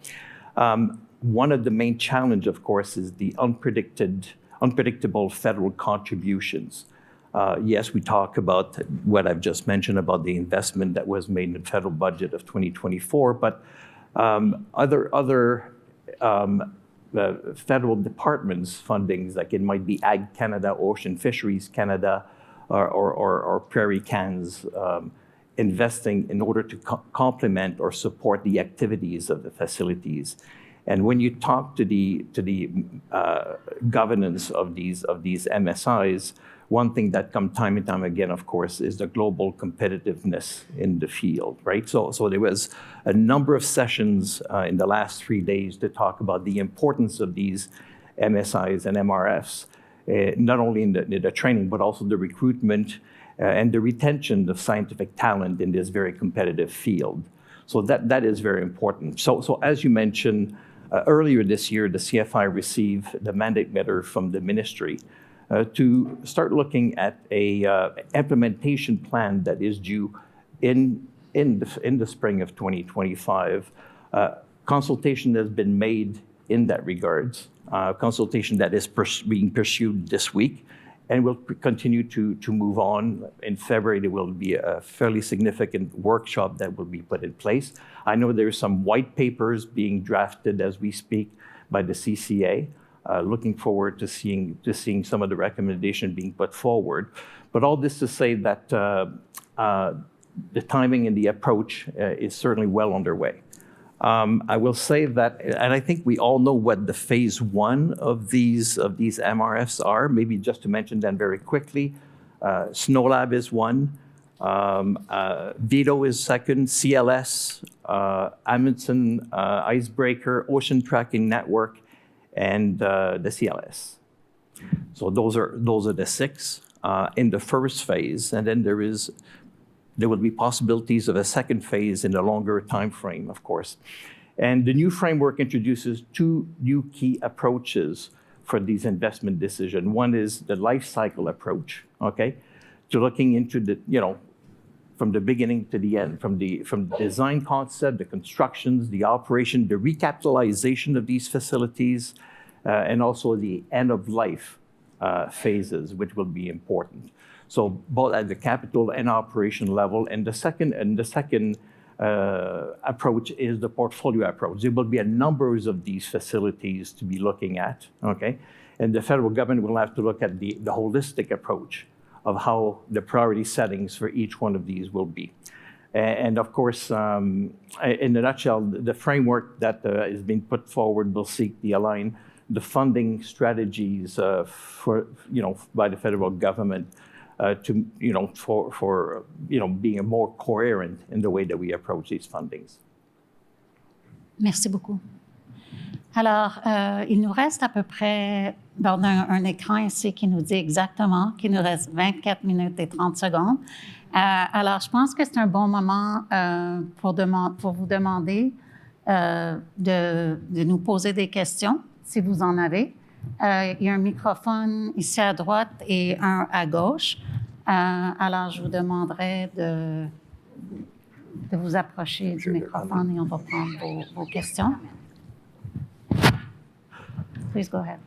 Speaker 7: One of the main challenges, of course, is the unpredictable federal contributions. Yes, we talk about what I've just mentioned about the investment that was made in the federal budget of 2024, but other federal departments' fundings, like it might be Ag Canada, Ocean Fisheries Canada, or Prairie Cans, investing in order to complement or support the activities of the facilities. And when you talk to the governance of these MSIs, one thing that comes time and time again, of course, is the global competitiveness in the field, right? So there was a number of sessions in the last 3 days to talk about the importance of these MSIs and MRFs, not only in the training, but also the recruitment and the retention of scientific talent in this very competitive field. So that is very important. So as you mentioned, earlier this year, the CFI received the mandate letter from the ministry to start looking at a implementation plan that is due in the spring of 2025. Consultation has been made in that regards. Consultation that is being pursued this week, and we'll continue to move on. In February, there will be a fairly significant workshop that will be put in place. I know there are some white papers being drafted as we speak by the CCA. Looking forward to seeing some of the recommendations being put forward. But all this to say that the timing and the approach is certainly well underway. I will say that, and I think we all know what the phase one of these MRFs are. Maybe just to mention them very quickly, SNOLAB is one, VITO is second, CLS, Amundsen Icebreaker, Ocean Tracking Network, and the CLS. So those are the 6 in the first phase, and then there will be possibilities of a second phase in a longer time frame, of course. And the new framework introduces 2 new key approaches for these investment decisions. One is the life cycle approach, okay? To looking into from the beginning to the end, from the design concept, the constructions, the operation, the recapitalization of these facilities, and also the end of life phases, which will be important. So both at the capital and operation level. And the second approach is the portfolio approach. There will be a numbers of these facilities to be looking at, okay? And the federal government will have to look at the holistic approach of how the priority settings for each one of these will be. And of course, in a nutshell, the framework that is being put forward will seek to align the funding strategies by the federal government for being more coherent in the way that we approach these fundings.
Speaker 2: Merci beaucoup. Alors, il nous reste à peu près, on a un écran ici qui nous dit exactement qu'il nous reste 24 minutes et 30 secondes. Alors, je pense que c'est un bon moment pour vous demander de nous poser des questions, si vous en avez. Il y a un microphone ici à droite et un à gauche. Alors, je vous demanderai de vous approcher du microphone et on va prendre vos questions. Please go ahead.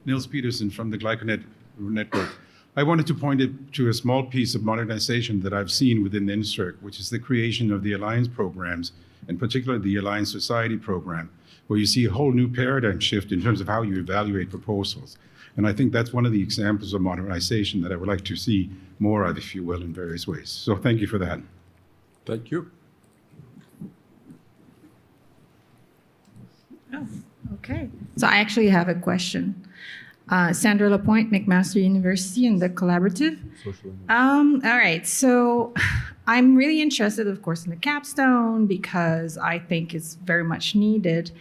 Speaker 8: Nils Peterson from the Glyconet Network. I wanted to point to a small piece of modernization that I've seen within the NSERC, which is the creation of the Alliance programs, and particularly the Alliance Society program, where you see a whole new paradigm shift in terms of how you evaluate proposals. And I think that's one of the examples of modernization that I would like to see more of, if you will, in various ways. So thank you for that.
Speaker 5: Thank you.
Speaker 9: Oh, okay. So I actually have a question. Sandra Lapointe, McMaster University and the Collaborative. All right, so I'm really interested, of course, in the capstone because I think it's very much needed.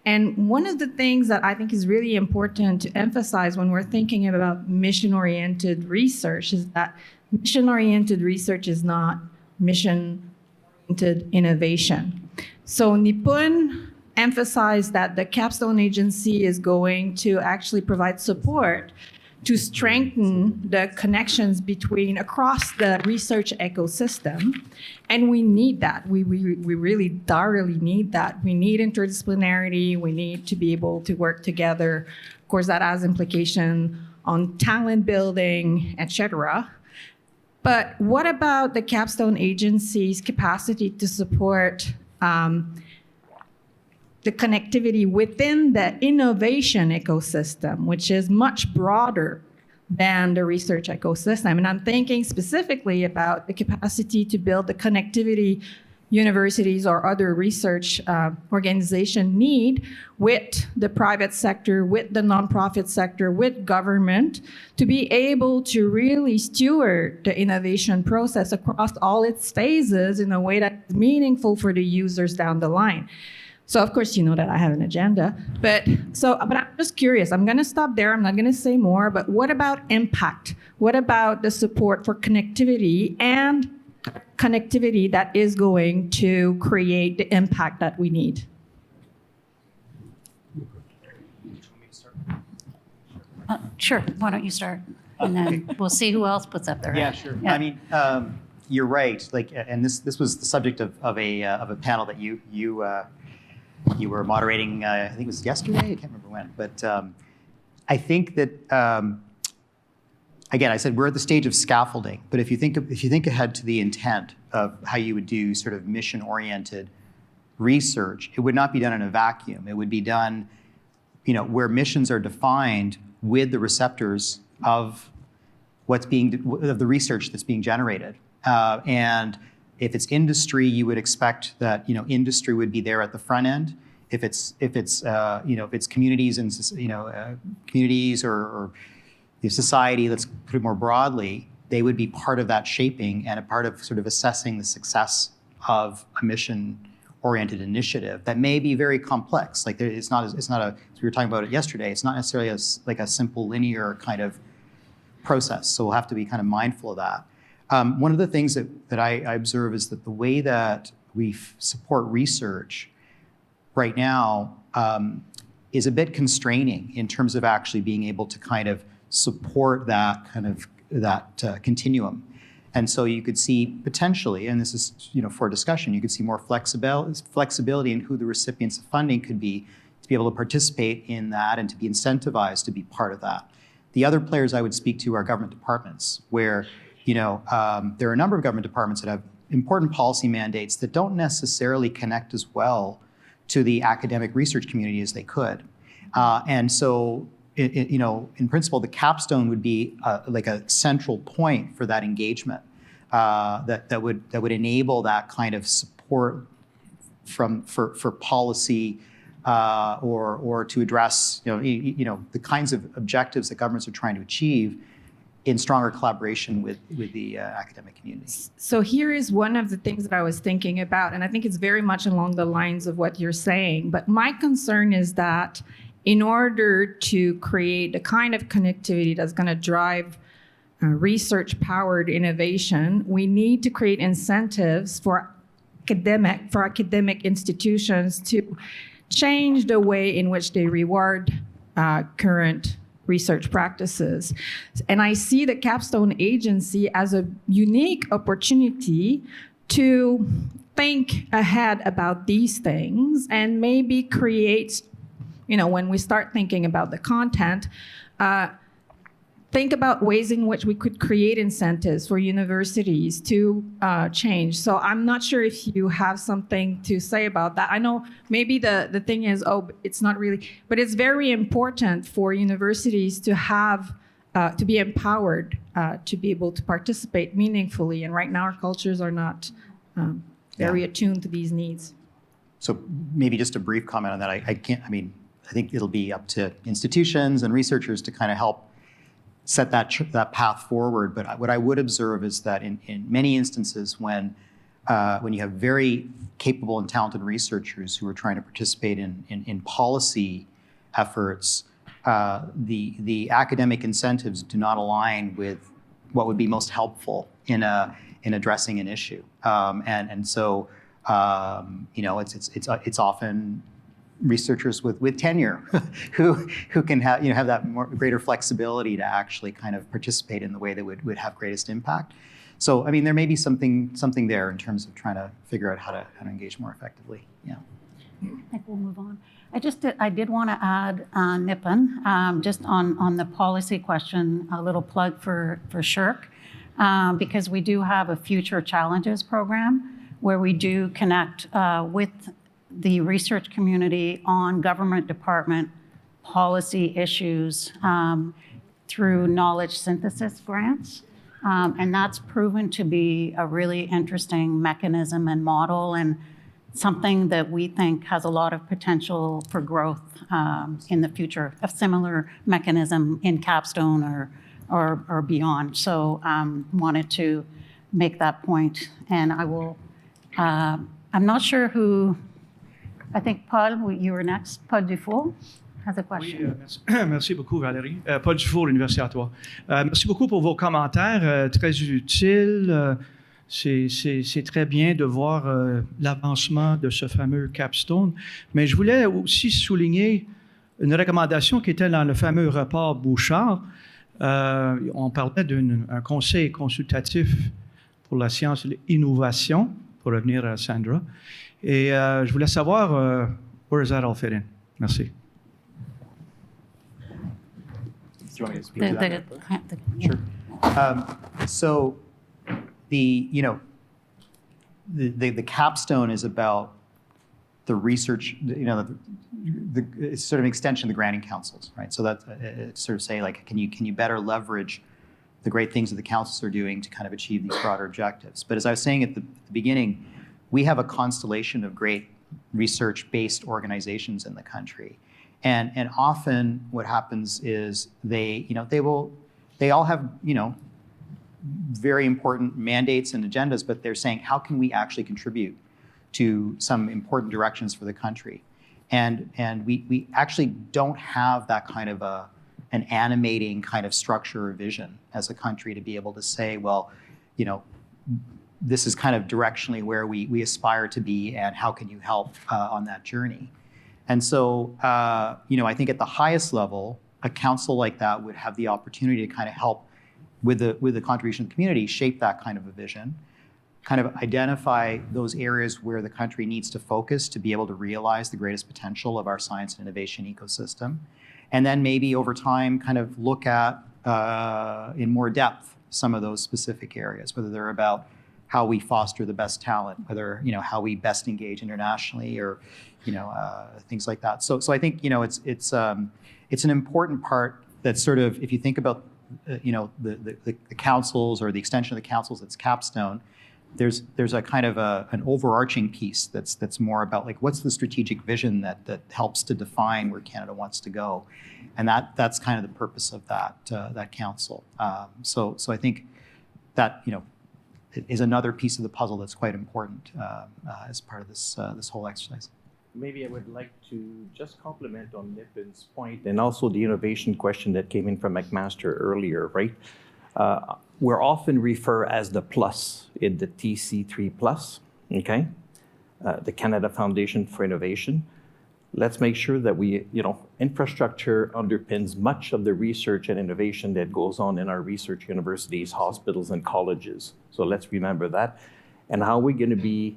Speaker 9: And one of the things that I think is really important to emphasize when we're thinking about mission-oriented research is that mission-oriented research is not mission-oriented innovation. So Nipun emphasized that the capstone agency is going to actually provide support to strengthen the connections across the research ecosystem. And we need that. We really thoroughly need that. We need interdisciplinarity. We need to be able to work together. Of course, that has implication on talent building, et cetera. But what about the capstone agency's capacity to support the connectivity within the innovation ecosystem, which is much broader than the research ecosystem? And I'm thinking specifically about the capacity to build the connectivity universities or other research organizations need with the private sector, with the nonprofit sector, with government, to be able to really steward the innovation process across all its phases in a way that's meaningful for the users down the line. So of course, you know that I have an agenda, but I'm just curious. I'm going to stop there. I'm not going to say more, but what about impact? What about the support for connectivity and connectivity that is going to create the impact that we need?
Speaker 2: Sure. Why don't you start? And then we'll see who else puts up their hand.
Speaker 3: Yeah, sure. Yeah. I mean, you're right. And this was the subject of a panel that you were moderating. I think it was yesterday. I can't remember when. But I think that again, I said we're at the stage of scaffolding, but if you think ahead to the intent of how you would do sort of mission-oriented research, it would not be done in a vacuum. It would be done, where missions are defined with the receptors of of the research that's being generated. And if it's industry, you would expect that industry would be there at the front end. If it's communities and communities or the society, let's put it more broadly, they would be part of that shaping and a part of sort of assessing the success of a mission-oriented initiative that may be very complex. Like it's not as we were talking about it yesterday. It's not necessarily like a simple linear kind of process. So we'll have to be kind of mindful of that. One of the things that I observe is that the way that we support research right now is a bit constraining in terms of actually being able to kind of support that continuum. And so you could see potentially, and this is for discussion, you could see more flexibility in who the recipients of funding could be to be able to participate in that and to be incentivized to be part of that. The other players I would speak to are government departments, where there are a number of government departments that have important policy mandates that don't necessarily connect as well to the academic research community as they could. And so, in principle, the capstone would be like a central point for that engagement that would enable that kind of support for policy or to address the kinds of objectives that governments are trying to achieve in stronger collaboration with the academic community.
Speaker 9: So here is one of the things that I was thinking about, and I think it's very much along the lines of what you're saying. But my concern is that in order to create the kind of connectivity that's going to drive research-powered innovation, we need to create incentives for academic institutions to change the way in which they reward current research practices. And I see the Capstone Agency as a unique opportunity to think ahead about these things and maybe create, when we start thinking about the content, think about ways in which we could create incentives for universities to change. So I'm not sure if you have something to say about that. I know maybe the thing is, it's not really, but it's very important for universities to have, to be empowered to be able to participate meaningfully. And right now our cultures are not very attuned to these needs.
Speaker 3: So maybe just a brief comment on that. I think it'll be up to institutions and researchers to kind of help set that path forward. But what I would observe is that in many instances when you have very capable and talented researchers who are trying to participate in policy efforts, the academic incentives do not align with what would be most helpful in addressing an issue. So it's often researchers with tenure who can have that greater flexibility to actually kind of participate in the way that would have greatest impact. So there may be something there in terms of trying to figure out how to engage more effectively. Yeah.
Speaker 2: I think we'll move on. I did want to add, Nipun, just on the policy question, a little plug for SSHRC, because we do have a Future Challenges program where we do connect with the research community on government department policy issues through knowledge synthesis grants. And that's proven to be a really interesting mechanism and model, and something that we think has a lot of potential for growth in the future, a similar mechanism in Capstone or beyond. So wanted to make that point. And I will, I'm not sure who, I think Paul, you were next. Paul Dufour has a question.
Speaker 10: Oui, merci beaucoup Valérie. Paul Dufour, l'Université Ottawa. Merci beaucoup pour vos commentaires, très utiles. C'est très bien de voir l'avancement de ce fameux Capstone. Mais je voulais aussi souligner une recommandation qui était dans le fameux rapport Bouchard. On parlait d'un conseil consultatif pour la science et l'innovation, pour revenir à Sandra. Et je voulais savoir, where does that all fit in? Merci.
Speaker 3: Do you want me to speak to that?
Speaker 2: Sure.
Speaker 3: So the capstone is about the research, it's sort of an extension of the granting councils, right? So that it's sort of say like, can you better leverage the great things that the councils are doing to kind of achieve these broader objectives? But as I was saying at the beginning, we have a constellation of great research-based organizations in the country. And often what happens is they all have, very important mandates and agendas, but they're saying, how can we actually contribute to some important directions for the country? And we actually don't have that kind of an animating kind of structure or vision as a country to be able to say, well, this is kind of directionally where we aspire to be, and how can you help on that journey? And so, I think at the highest level, a council like that would have the opportunity to kind of help with the contribution of the community, shape that kind of a vision, kind of identify those areas where the country needs to focus to be able to realize the greatest potential of our science and innovation ecosystem. And then maybe over time, kind of look at, in more depth, some of those specific areas, whether they're about how we foster the best talent, whether, how we best engage internationally, or, things like that. So I think, it's an important part that sort of, if you think about, the councils or the extension of the councils, that's capstone, there's a kind of an overarching piece that's more about like, what's the strategic vision that helps to define where Canada wants to go, and that's kind of the purpose of that council. So I think that is another piece of the puzzle that's quite important as part of this whole exercise.
Speaker 7: Maybe I would like to just compliment on Nipin's point, and also the innovation question that came in from McMaster earlier, right? We're often referred as the plus in the TC3 plus, okay? The Canada Foundation for Innovation. Let's make sure that we, infrastructure underpins much of the research and innovation that goes on in our research universities, hospitals, and colleges. So let's remember that. And how we're going to be,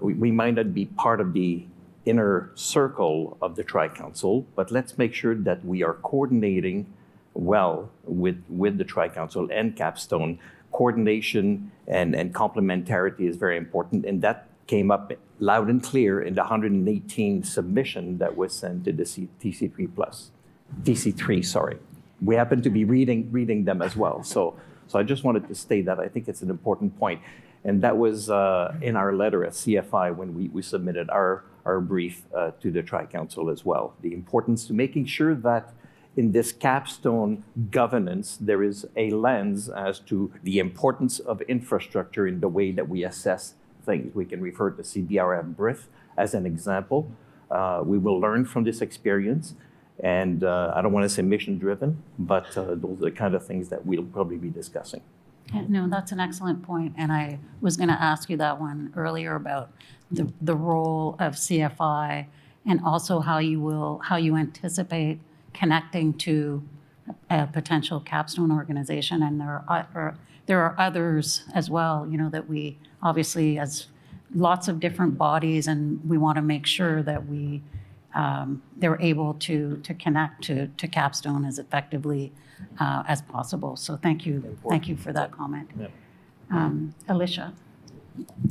Speaker 7: we might not be part of the inner circle of the Tri-Council, but let's make sure that we are coordinating well with the Tri-Council and Capstone. Coordination and complementarity is very important, and that came up loud and clear in the 118 submission that was sent to the TC3, sorry. We happen to be reading them as well. So I just wanted to state that. I think it's an important point. And that was in our letter at CFI when we submitted our brief to the Tri-Council as well. The importance to making sure that in this capstone governance, there is a lens as to the importance of infrastructure in the way that we assess things. We can refer to CBRF BRIF as an example. We will learn from this experience. And I don't want to say mission-driven, but those are the kind of things that we'll probably be discussing.
Speaker 2: No, that's an excellent point. And I was going to ask you that one earlier about the role of CFI, and also how you anticipate connecting to a potential capstone organization. And there are others as well, that we obviously, as lots of different bodies, and we want to make sure that they're able to connect to capstone as effectively as possible. So thank you for that comment.
Speaker 7: Yeah.
Speaker 2: Alicia.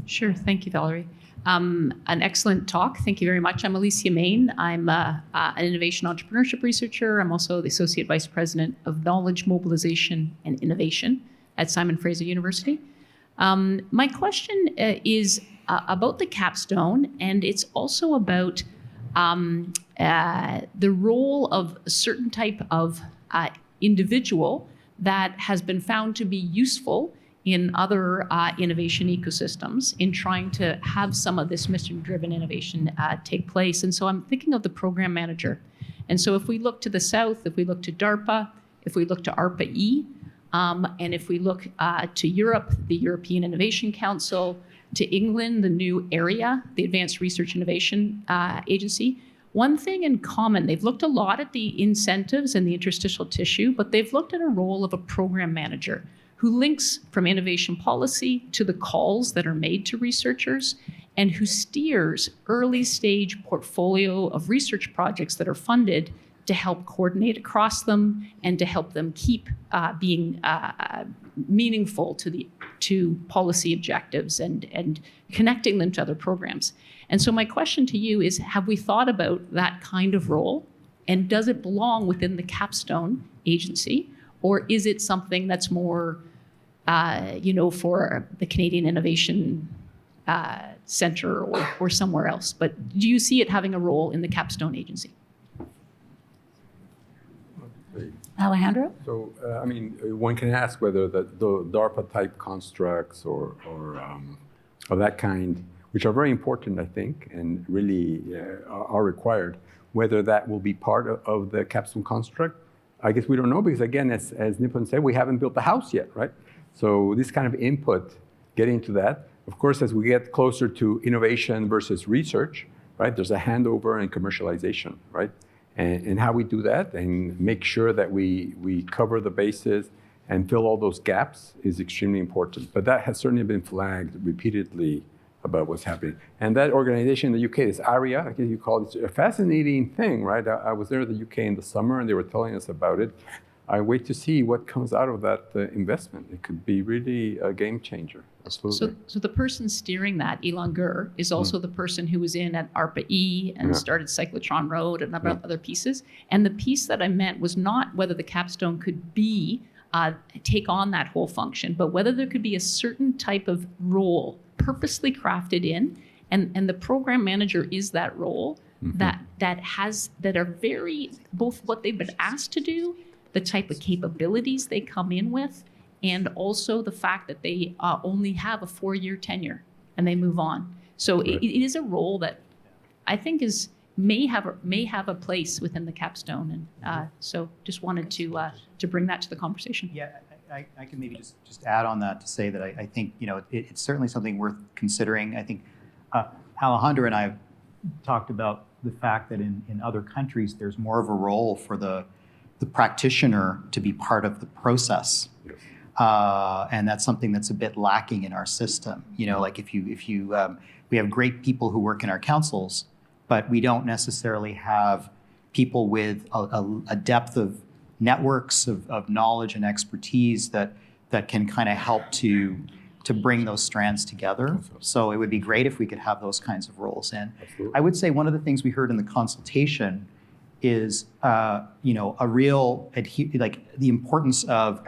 Speaker 11: Sure, thank you, Valerie. An excellent talk. Thank you very much. I'm Alicia Main. I'm an innovation entrepreneurship researcher. I'm also the Associate Vice President of Knowledge Mobilization and Innovation at Simon Fraser University. My question is about the capstone, and it's also about the role of a certain type of individual that has been found to be useful in other innovation ecosystems in trying to have some of this mission-driven innovation take place. And so I'm thinking of the program manager. And so if we look to the south, if we look to DARPA, if we look to ARPA-E, and if we look to Europe, the European Innovation Council, to England, the new area, the Advanced Research Innovation Agency, one thing in common, they've looked a lot at the incentives and the interstitial tissue, but they've looked at a role of a program manager who links from innovation policy to the calls that are made to researchers, and who steers early stage portfolio of research projects that are funded to help coordinate across them and to help them keep being meaningful to policy objectives and connecting them to other programs. And so my question to you is, have we thought about that kind of role? And does it belong within the capstone agency? Or is it something that's more, for the Canadian Innovation Centre or somewhere else? But do you see it having a role in the capstone agency?
Speaker 2: Alejandro?
Speaker 5: So, one can ask whether the DARPA-type constructs or of that kind, which are very important, I think, and really are required, whether that will be part of the capstone construct. I guess we don't know because, again, as Nipun said, we haven't built the house yet, right? So this kind of input, getting to that. Of course, as we get closer to innovation versus research, right, there's a handover and commercialization, right? And how we do that and make sure that we cover the bases and fill all those gaps is extremely important. But that has certainly been flagged repeatedly about what's happening. And that organization in the UK, this ARIA, I guess you call it, it's a fascinating thing, right? I was there in the UK in the summer and they were telling us about it. I wait to see what comes out of that investment. It could be really a game changer. Absolutely.
Speaker 11: So the person steering that, Elon Gur, is also the person who was in at ARPA-E and started Cyclotron Road and other pieces. And the piece that I meant was not whether the capstone could be take on that whole function, but whether there could be a certain type of role purposely crafted in, and the program manager is that role that are very, both what they've been asked to do, the type of capabilities they come in with, and also the fact that they only have a 4-year tenure and they move on. So it is a role that I think may have a place within the capstone, and so just wanted to bring that to the conversation.
Speaker 3: Yeah, I can maybe just add on that to say that I think it's certainly something worth considering. I think Alejandro and I have talked about the fact that in other countries there's more of a role for the practitioner to be part of the process. Yes. And that's something that's a bit lacking in our system. Like if you we have great people who work in our councils, but we don't necessarily have people with a depth of networks of knowledge and expertise that can kind of help to bring those strands together. So it would be great if we could have those kinds of roles. And I would say one of the things we heard in the consultation is a real the importance of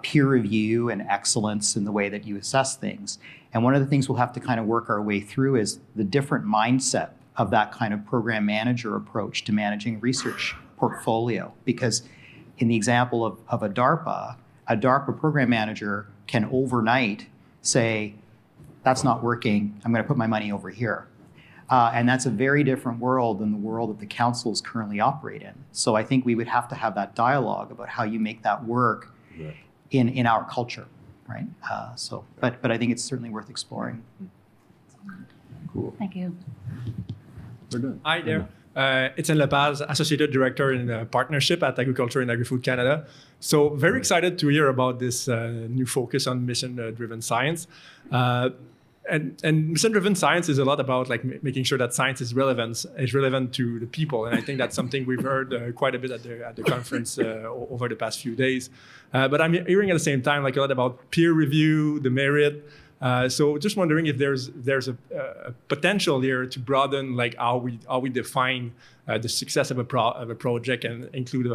Speaker 3: peer review and excellence in the way that you assess things. And one of the things we'll have to kind of work our way through is the different mindset of that kind of program manager approach to managing research portfolio. Because in the example of a DARPA program manager can overnight say, that's not working, I'm going to put my money over here. And that's a very different world than the world that the councils currently operate in. So I think we would have to have that dialogue about how you make that work in our culture, right? But I think it's certainly worth exploring.
Speaker 5: Cool.
Speaker 2: Thank you.
Speaker 5: We're done.
Speaker 12: Hi there. Etienne Lepage, Associate Director in Partnership at Agriculture and Agri-Food Canada. So very excited to hear about this new focus on mission-driven science. And mission-driven science is a lot about making sure that science is relevant to the people, and I think that's something we've heard quite a bit at the conference over the past few days. But I'm hearing at the same time a lot about peer review, the merit. So just wondering if there's a potential here to broaden how we define the success of a project and include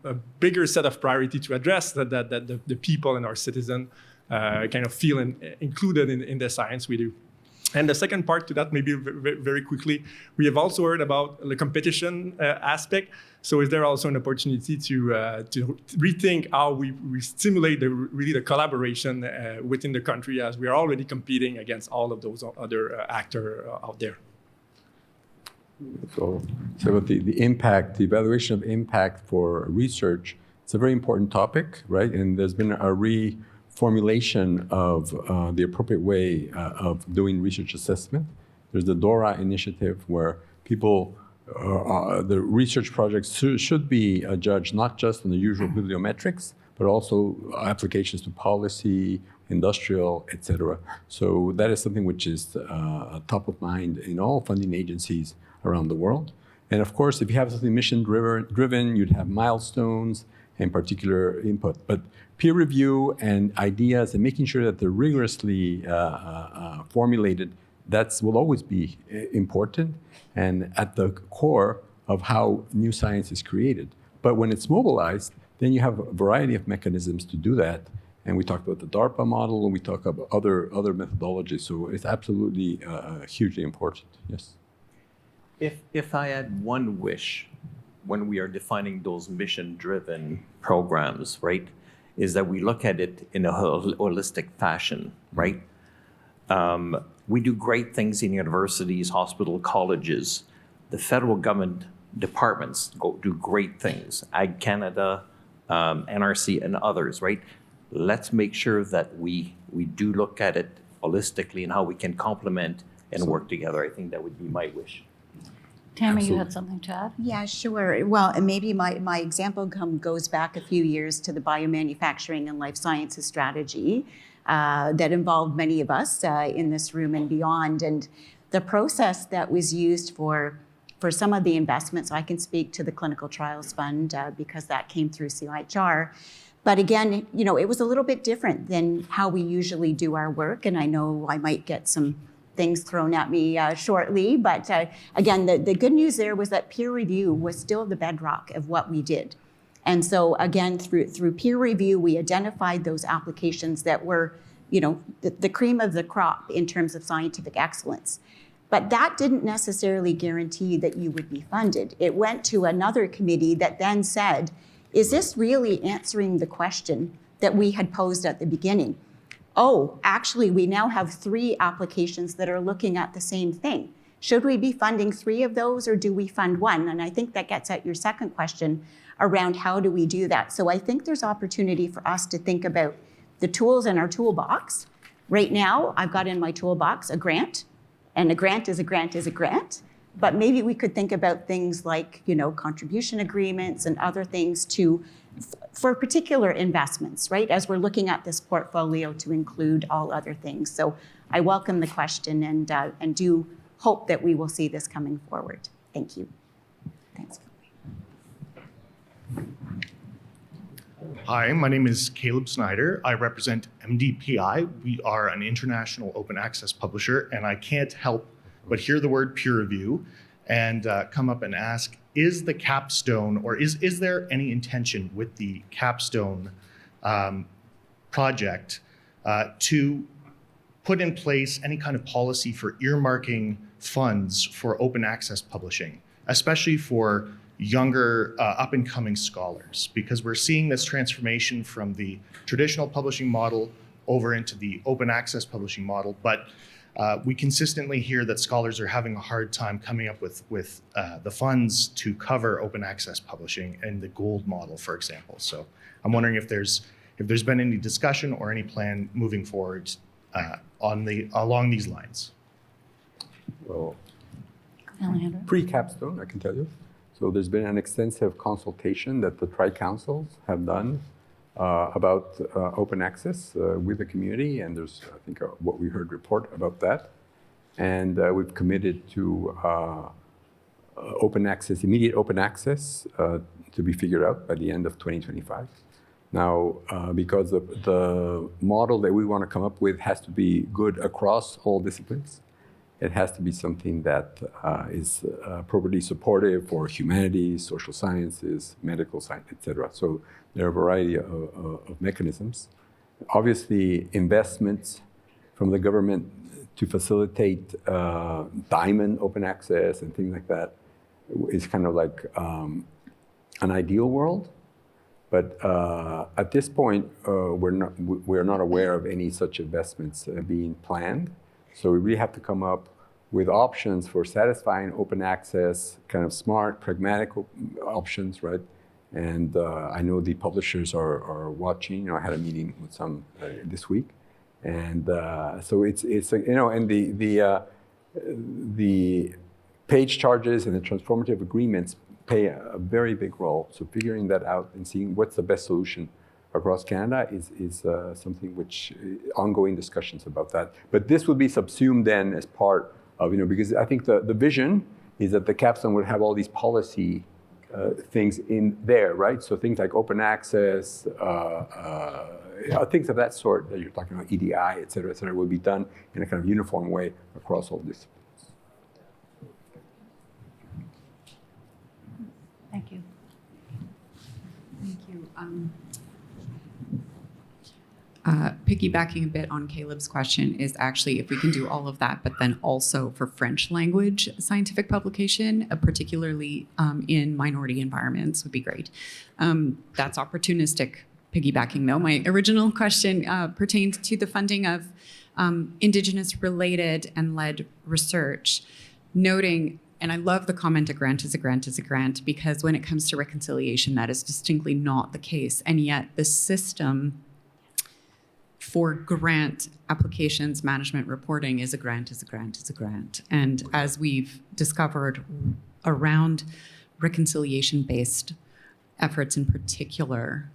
Speaker 12: a bigger set of priority to address that the people and our citizens kind of feel included in the science we do. And the second part to that, maybe very quickly, we have also heard about the competition aspect. So is there also an opportunity to rethink how we stimulate the collaboration within the country, as we are already competing against all of those other actors out there?
Speaker 5: So about the impact, the evaluation of impact for research, it's a very important topic, right? And there's been a reformulation of the appropriate way of doing research assessment. There's the DORA initiative where people, the research projects should be judged not just on the usual bibliometrics, but also applications to policy, industrial, etc. So that is something which is top of mind in all funding agencies around the world. And of course, if you have something mission-driven, you'd have milestones and particular input. But peer review and ideas and making sure that they're rigorously formulated, that will always be important and at the core of how new science is created. But when it's mobilized, then you have a variety of mechanisms to do that. And we talked about the DARPA model, and we talk about other methodologies. So it's absolutely hugely important, yes.
Speaker 7: If I had one wish when we are defining those mission-driven programs, right, is that we look at it in a holistic fashion, right? We do great things in universities, hospital, colleges. The federal government departments do great things. Ag Canada, NRC, and others, right? Let's make sure that we do look at it holistically and how we can complement and work together. I think that would be my wish.
Speaker 2: Tammy, you had something to add?
Speaker 6: Yeah, sure. Well, and maybe my example goes back a few years to the biomanufacturing and life sciences strategy that involved many of us in this room and beyond. And the process that was used for some of the investments, I can speak to the Clinical Trials Fund because that came through CIHR. But again, you know, it was a little bit different than how we usually do our work. And I know I might get some things thrown at me shortly. But again, the good news there was that peer review was still the bedrock of what we did. And so again, through peer review, we identified those applications that were, you know, the cream of the crop in terms of scientific excellence. But that didn't necessarily guarantee that you would be funded. It went to another committee that then said, is this really answering the question that we had posed at the beginning? Oh, actually, we now have 3 applications that are looking at the same thing. Should we be funding 3 of those, or do we fund 1? And I think that gets at your second question around how do we do that. So I think there's opportunity for us to think about the tools in our toolbox. Right now, I've got in my toolbox a grant, and a grant is a grant is a grant. But maybe we could think about things like, you know, contribution agreements and other things for particular investments, right? As we're looking at this portfolio to include all other things. So I welcome the question and do hope that we will see this coming forward. Thank you. Thanks.
Speaker 13: Hi, my name is Caleb Snyder. I represent MDPI. We are an international open access publisher, and I can't help but hear the word peer review and come up and ask, is the capstone, or is there any intention with the capstone project to put in place any kind of policy for earmarking funds for open access publishing, especially for younger up-and-coming scholars? Because we're seeing this transformation from the traditional publishing model over into the open access publishing model, but we consistently hear that scholars are having a hard time coming up with the funds to cover open access publishing and the gold model, for example. So I'm wondering if there's been any discussion or any plan moving forward along these lines.
Speaker 5: Well, pre-capstone, I can tell you. So there's been an extensive consultation that the tri-councils have done about open access with the community, and there's, I think, what we heard report about that. And we've committed to open access, immediate open access, to be figured out by the end of 2025. Now, because the model that we want to come up with has to be good across all disciplines, it has to be something that is appropriately supportive for humanities, social sciences, medical science, etc. So there are a variety of mechanisms. Obviously, investments from the government to facilitate diamond open access and things like that is kind of like an ideal world. But at this point, we're not aware of any such investments being planned. So we really have to come up with options for satisfying open access, kind of smart, pragmatic options, right? And I know the publishers are watching. You know, I had a meeting with some this week, and so it's you know, and the page charges and the transformative agreements play a very big role. So figuring that out and seeing what's the best solution across Canada is something which ongoing discussions about that. But this would be subsumed then as part of, you know, because I think the vision is that the capstone would have all these policy things in there, right? So things like open access, things of that sort that you're talking about, EDI, et cetera, will be done in a kind of uniform way across all disciplines.
Speaker 2: Thank you.
Speaker 14: Thank you. Piggybacking a bit on Caleb's question is actually if we can do all of that, but then also for French language scientific publication, particularly in minority environments would be great. That's opportunistic piggybacking though. My original question pertained to the funding of Indigenous related and led research, noting, and I love the comment, a grant is a grant is a grant, because when it comes to reconciliation, that is distinctly not the case. And yet the system for grant applications, management reporting is a grant, is a grant, is a grant. And as we've discovered around reconciliation-based efforts in particular,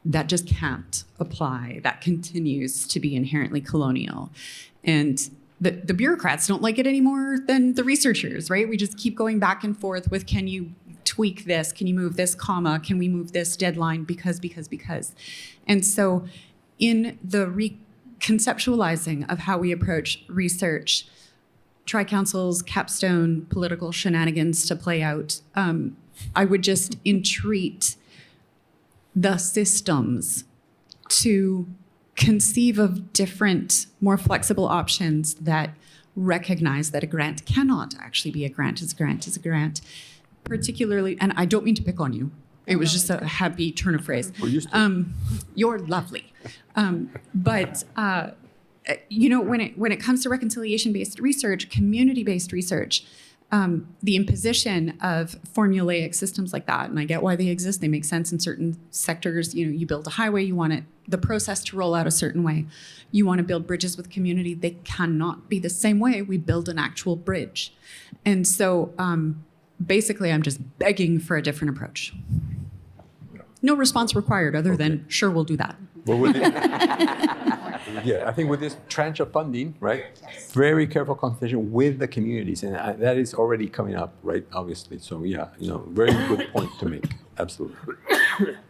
Speaker 14: that just can't apply. That continues to be inherently colonial. And the bureaucrats don't like it any more than the researchers, right? We just keep going back and forth with, can you tweak this? Can you move this comma? Can we move this deadline? Because. And so in the reconceptualizing of how we approach research, Tri-Council's capstone political shenanigans to play out, I would just entreat the systems to conceive of different, more flexible options that recognize that a grant cannot actually be a grant is a grant is a grant. Particularly, and I don't mean to pick on you, it was just a happy turn of phrase. You're lovely. But when it comes to reconciliation-based research, community-based research, the imposition of formulaic systems like that, and I get why they exist, they make sense in certain sectors. You build a highway, you want the process to roll out a certain way. You want to build bridges with community, they cannot be the same way we build an actual bridge. And so basically I'm just begging for a different approach. No response required other than, sure, we'll do that.
Speaker 5: Well, I think with this tranche of funding, right, very careful consultation with the communities, and that is already coming up, right, obviously. So very good point to make, absolutely.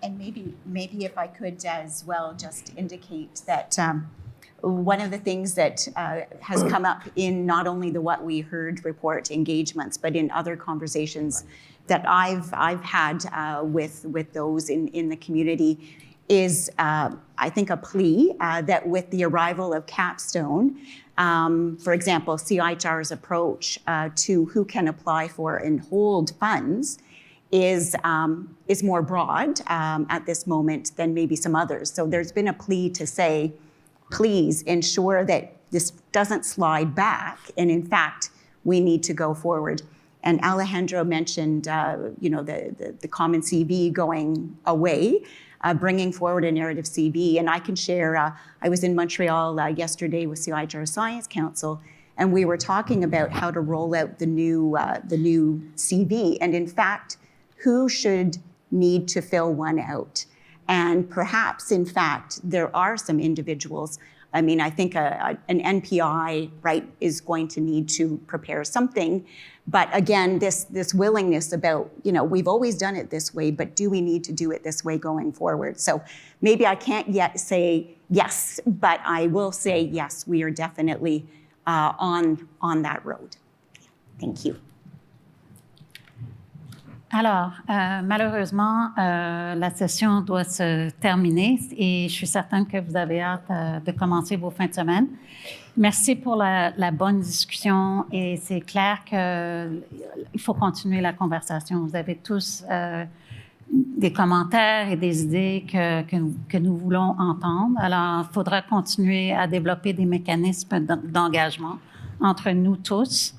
Speaker 6: And maybe if I could as well just indicate that one of the things that has come up in not only the What We Heard report engagements, but in other conversations that I've had with those in the community is, I think, a plea that with the arrival of Capstone, for example, CIHR's approach to who can apply for and hold funds is more broad at this moment than maybe some others. So there's been a plea to say, please ensure that this doesn't slide back, and in fact, we need to go forward. And Alejandro mentioned, the common CV going away, bringing forward a narrative CV. And I can share, I was in Montreal yesterday with CIHR Science Council, and we were talking about how to roll out the new CV. And in fact, who should need to fill one out? And perhaps, in fact, there are some individuals. I mean, I think an NPI, right, is going to need to prepare something. But again, this willingness about, we've always done it this way, but do we need to do it this way going forward? So maybe I can't yet say yes, but I will say yes, we are definitely on that road. Thank you.
Speaker 2: Alors, malheureusement, la session doit se terminer et je suis certaine que vous avez hâte de commencer vos fins de semaine. Merci pour la bonne discussion et c'est clair qu'il faut continuer la conversation. Vous avez tous des commentaires et des idées que nous voulons entendre. Alors, il faudra continuer à développer des mécanismes d'engagement entre nous tous.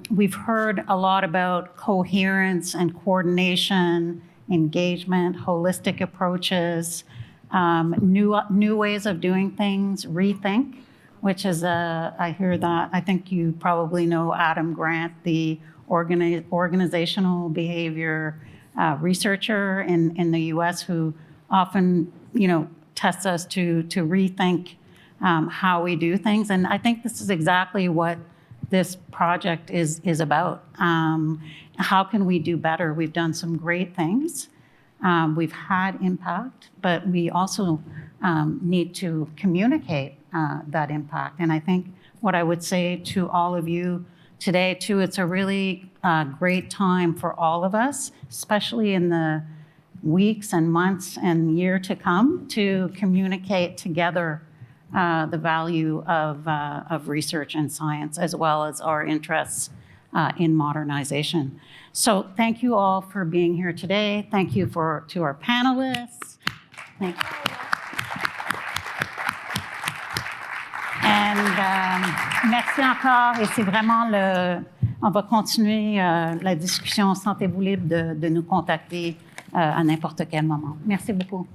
Speaker 2: We've heard a lot about coherence and coordination, engagement, holistic approaches, new ways of doing things, rethink, which is I hear that, I think you probably know Adam Grant, the organizational behavior researcher in the US who often, tests us to rethink how we do things. And I think this is exactly what this project is about. How can we do better? We've done some great things. We've had impact, but we also need to communicate that impact. And I think what I would say to all of you today, too, it's a really great time for all of us, especially in the weeks and months and year to come, to communicate together the value of research and science, as well as our interests in modernization. So thank you all for being here today. Thank you to our panelists. Thank you. And merci encore. Et c'est vraiment on va continuer la discussion. Sentez-vous libre de nous contacter à n'importe quel moment. Merci beaucoup.